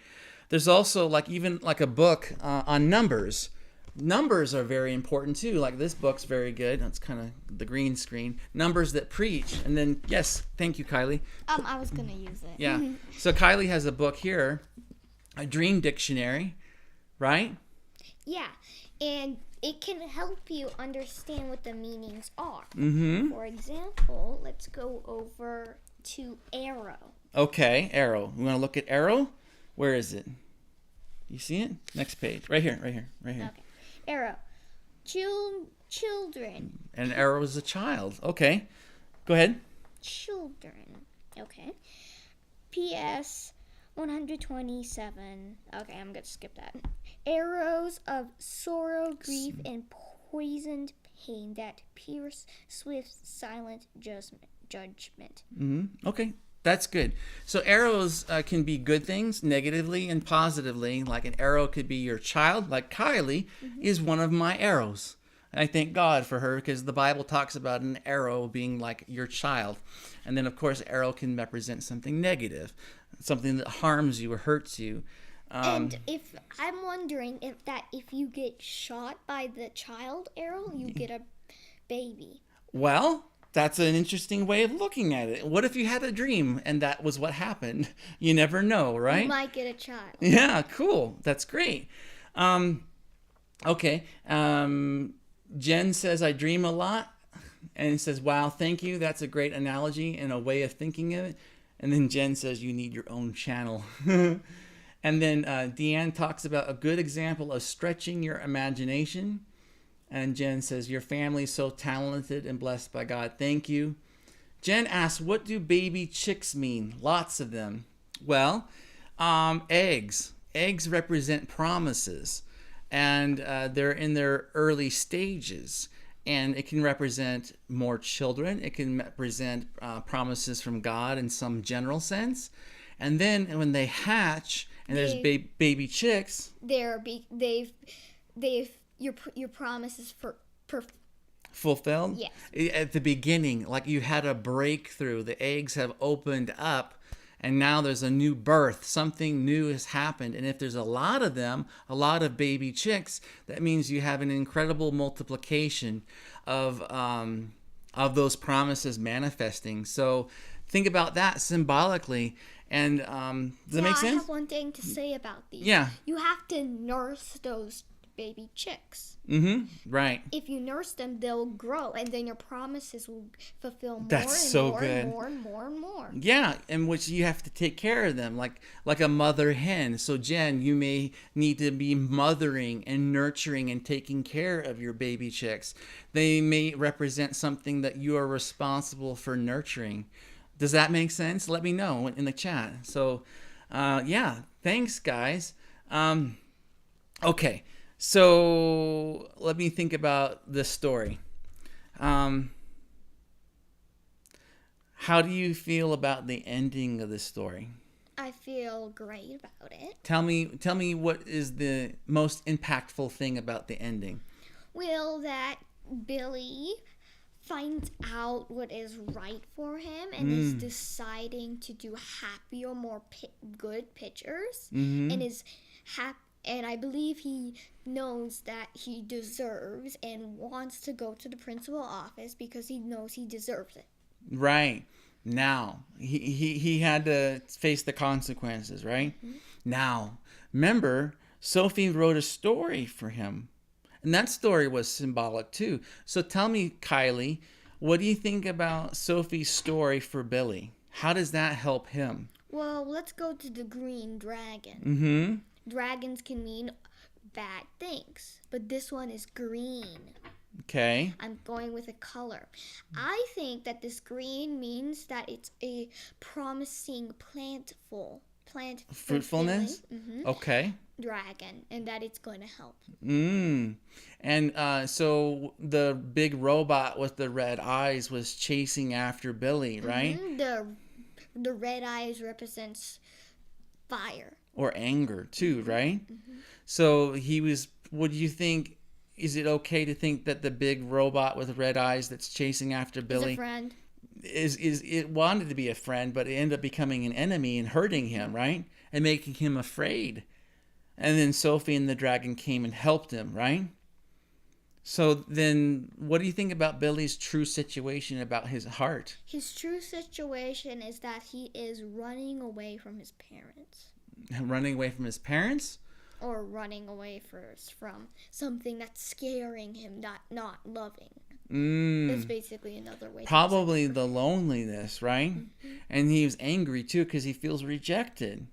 There's also even a book on numbers. Numbers are very important too. Like this book's very good. That's kind of the green screen. Numbers that preach. And then, yes, thank you, Kylie. I was gonna use it. Yeah. So Kylie has a book here, a dream dictionary, right? Yeah, and it can help you understand what the meanings are. For example, let's go over to arrow. Okay, arrow. We want to look at arrow? Where is it? You see it? Next page. Right here. Okay. Arrow. Children. And arrow is a child. Okay. Go ahead. Children. Okay. PS 127. Okay, I'm going to skip that. Arrows of sorrow, grief, and poisoned pain that pierce swift, silent judgment. Okay. That's good. So arrows can be good things, negatively and positively. Like an arrow could be your child. Like Kylie is one of my arrows. And I thank God for her because the Bible talks about an arrow being like your child. And then, of course, arrow can represent something negative, something that harms you or hurts you. And if I'm wondering if you get shot by the child arrow, you get a baby. Well, that's an interesting way of looking at it. What if you had a dream and that was what happened? You never know, right? You might get a child. Yeah, cool. That's great. Okay. Jen says, I dream a lot. And it says, wow, thank you. That's a great analogy and a way of thinking of it. And then Jen says, you need your own channel. And then Deanne talks about a good example of stretching your imagination. And Jen says, your family's so talented and blessed by God. Thank you. Jen asks, what do baby chicks mean? Lots of them. Well, eggs. Eggs represent promises. And they're in their early stages. And it can represent more children. It can represent promises from God in some general sense. And then when they hatch and there's baby chicks, your promises for fulfilled. Yes. At the beginning, like you had a breakthrough. The eggs have opened up. And now there's a new birth. Something new has happened. And if there's a lot of them, a lot of baby chicks, that means you have an incredible multiplication of those promises manifesting. So think about that symbolically. And does that make sense? I have one thing to say about these. Yeah. You have to nurse those baby chicks. Right. If you nurse them, they'll grow, and then your promises will fulfill more and more. Yeah, in which you have to take care of them, like a mother hen. So Jen, you may need to be mothering and nurturing and taking care of your baby chicks. They may represent something that you are responsible for nurturing. Does that make sense? Let me know in the chat. So, yeah, thanks, guys. Okay, so let me think about this story. How do you feel about the ending of the story? I feel great about it. Tell me what is the most impactful thing about the ending? Well, that Billy finds out what is right for him and is deciding to do happier, more good pictures, and is happy. And I believe he knows that he deserves and wants to go to the principal office because he knows he deserves it. Right. Now, he had to face the consequences, right? Now, remember, Sophie wrote a story for him. And that story was symbolic too. So tell me, Kylie, what do you think about Sophie's story for Billy? How does that help him? Well, let's go to the green dragon. Mm-hmm. Dragons can mean bad things, but this one is green. Okay. I'm going with a color. I think that this green means that it's a promising plant Fruitfulness? Okay. dragon, and that it's going to help. And so the big robot with the red eyes was chasing after Billy, right? The red eyes represents fire. Or anger too, right? So what do you think? Is it okay to think that the big robot with red eyes that's chasing after Billy Is a friend. is it wanted to be a friend, but it ended up becoming an enemy and hurting him, right? And making him afraid. And then Sophie and the dragon came and helped him, right? So then what do you think about Billy's true situation, about his heart? His true situation is that he is running away from his parents. Running away from his parents? Or running away from something that's scaring him, not loving. That's basically another way. Probably the loneliness, right? And he was angry too because he feels rejected,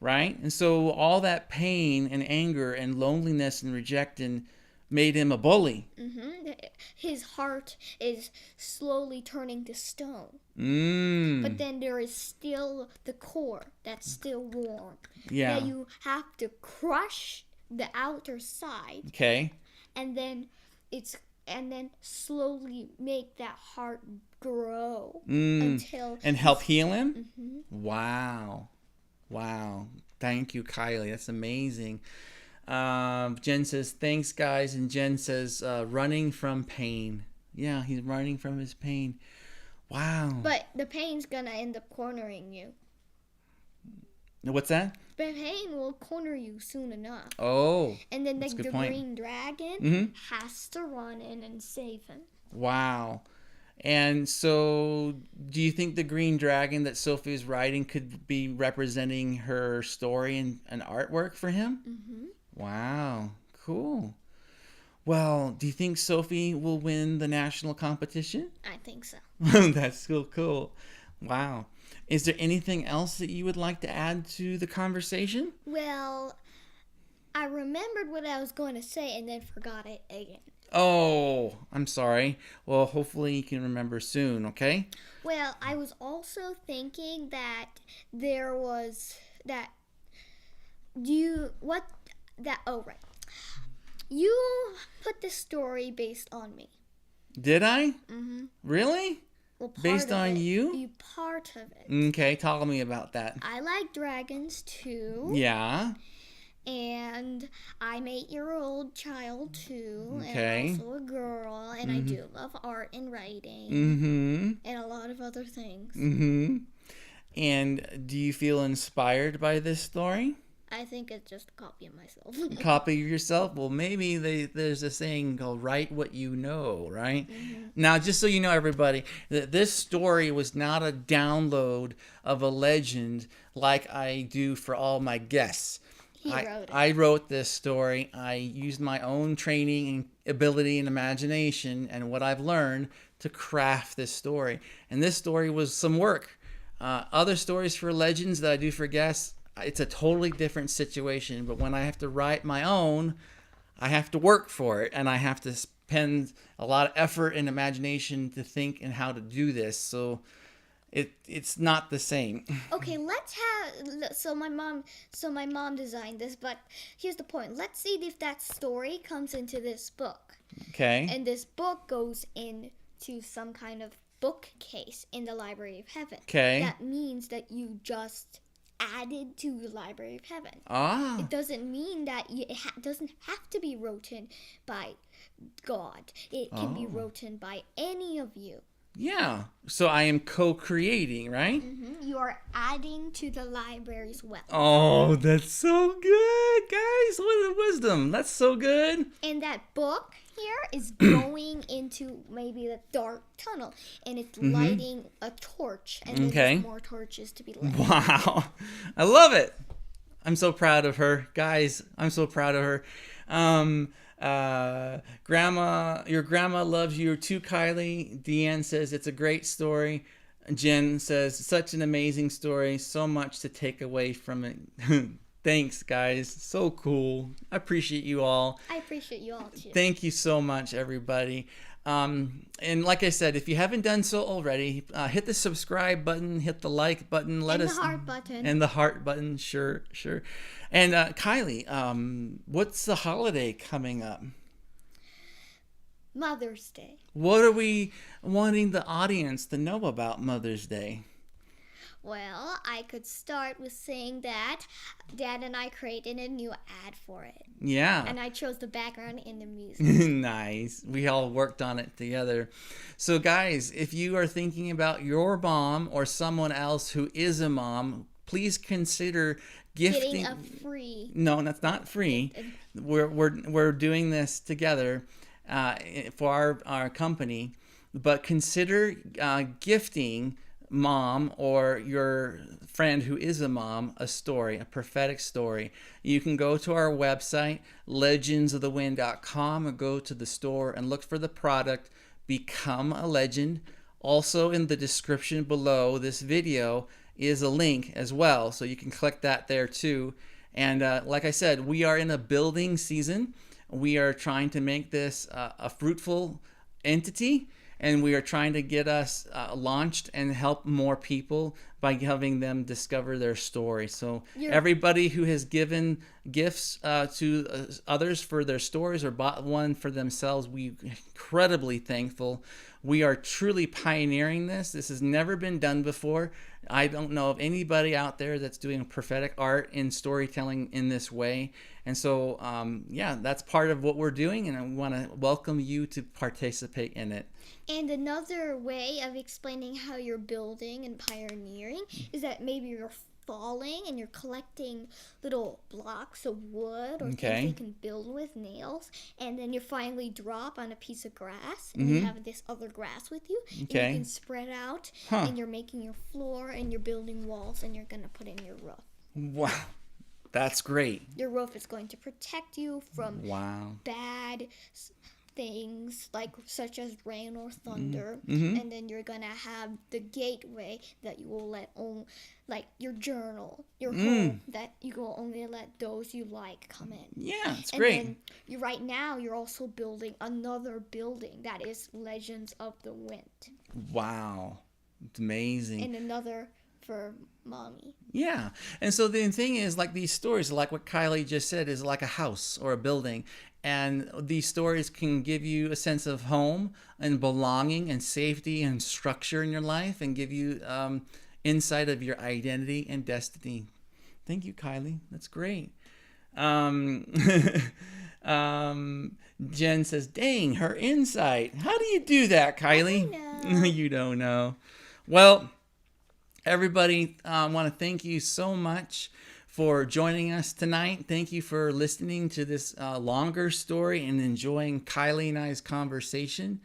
right? And so all that pain and anger and loneliness and rejection made him a bully. His heart is slowly turning to stone. But then there is still the core that's still warm. Yeah. That you have to crush the outer side. Okay. And then slowly make that heart grow until and help heal him. Wow. Thank you, Kylie. That's amazing. Jen says, thanks, guys. And Jen says, running from pain. Yeah, he's running from his pain. Wow. But the pain's gonna end up cornering you. What's that? The pain will corner you soon enough. Oh. And then the point. green dragon has to run in and save him. Wow. And so do you think the green dragon that Sophie is writing could be representing her story and an artwork for him? Wow. Cool. Well, do you think Sophie will win the national competition? I think so. That's so cool. Wow. Is there anything else that you would like to add to the conversation? Well, I remembered what I was going to say and then forgot it again. Oh, I'm sorry. Well, hopefully you can remember soon, okay? Well, I was also thinking that there was that you put the story based on me. Did I? Really? Well, part Based of on it. you? Part of it. Okay, tell me about that. I like dragons too. Yeah. And I'm 8-year-old child too. Okay. And also a girl. And I do love art and writing. And a lot of other things. And do you feel inspired by this story? I think it's just a copy of myself. Copy of yourself? Well, maybe there's a saying called write what you know, right? Now, just so you know, everybody, that this story was not a download of a legend like I do for all my guests. I wrote this story. I used my own training and ability and imagination and what I've learned to craft this story. And this story was some work. Other stories for legends that I do for guests, it's a totally different situation. But when I have to write my own, I have to work for it. And I have to spend a lot of effort and imagination to think and how to do this. So it's not the same. Okay, let's have. So my mom designed this, but here's the point. Let's see if that story comes into this book, Okay. and this book goes into some kind of bookcase in the Library of Heaven. Okay. That means that you just added to the Library of Heaven. Ah. It doesn't mean that it doesn't have to be written by God. It can be written by any of you. Yeah. So I am co-creating, right? You are adding to the library's wealth. Oh, that's so good, guys. What a wisdom. That's so good. And that book here is going into maybe the dark tunnel, and it's lighting a torch, and then Okay. there's more torches to be lit. Wow. I love it. I'm so proud of her. Guys, I'm so proud of her. Your grandma loves you too, Kylie. Deanne says it's a great story. Jen says such an amazing story. So much to take away from it. Thanks, guys. So cool. I appreciate you all. I appreciate you all too. Thank you so much, everybody. And like I said, if you haven't done so already, hit the subscribe button, hit the like button, and the heart button. and the heart button. Sure. And Kylie, what's the holiday coming up? Mother's Day. What are we wanting the audience to know about Mother's Day? Well, I could start with saying that Dad and I created a new ad for it. Yeah. And I chose the background and the music. Nice. We all worked on it together. So guys, if you are thinking about your mom or someone else who is a mom, please consider gifting. Getting a free. No, that's not free. We're doing this together for our company, but consider gifting mom or your friend who is a mom a story, a prophetic story. You can go to our website, legendsofthewind.com, or go to the store and look for the product Become a Legend. Also in the description below this video is a link as well, so you can click that there too. And like I said, we are in a building season. We are trying to make this a fruitful entity, and we are trying to get us launched and help more people by having them discover their story. So everybody who has given gifts to others for their stories or bought one for themselves, we're incredibly thankful. We are truly pioneering this. This has never been done before. I don't know of anybody out there that's doing prophetic art in storytelling in this way. And so, that's part of what we're doing, and I want to welcome you to participate in it. And another way of explaining how you're building and pioneering is that maybe you're falling and you're collecting little blocks of wood or things you can build with, nails, and then you finally drop on a piece of grass, and you have this other grass with you, and you can spread out, and you're making your floor, and you're building walls, and you're going to put in your roof. Wow. That's great. Your roof is going to protect you from bad things such as rain or thunder, and then you're gonna have the gateway that you will let your journal, your home, that you will only let those you like come in. Yeah, it's and great. Then right now you're also building another building that is Legends of the Wind. Wow, it's amazing. And another for mommy. Yeah. And so the thing is, like, these stories, like what Kylie just said, is like a house or a building. And these stories can give you a sense of home and belonging and safety and structure in your life, and give you insight of your identity and destiny. Thank you, Kylie. That's great. Jen says, dang, her insight. How do you do that, Kylie? I know. You don't know. Well, everybody, I want to thank you so much for joining us tonight. Thank you for listening to this longer story and enjoying Kylie and I's conversation.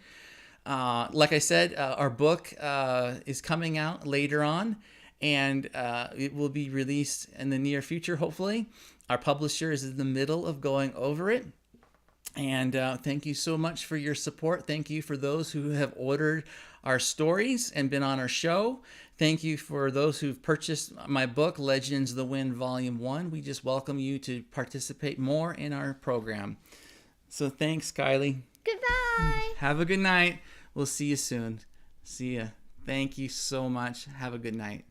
Like I said, our book is coming out later on, and it will be released in the near future, hopefully. Our publisher is in the middle of going over it. And thank you so much for your support. Thank you for those who have ordered our stories and been on our show. Thank you for those who've purchased my book, Legends of the Wind, Volume 1. We just welcome you to participate more in our program. So thanks, Kylie. Goodbye. Have a good night. We'll see you soon. See ya. Thank you so much. Have a good night.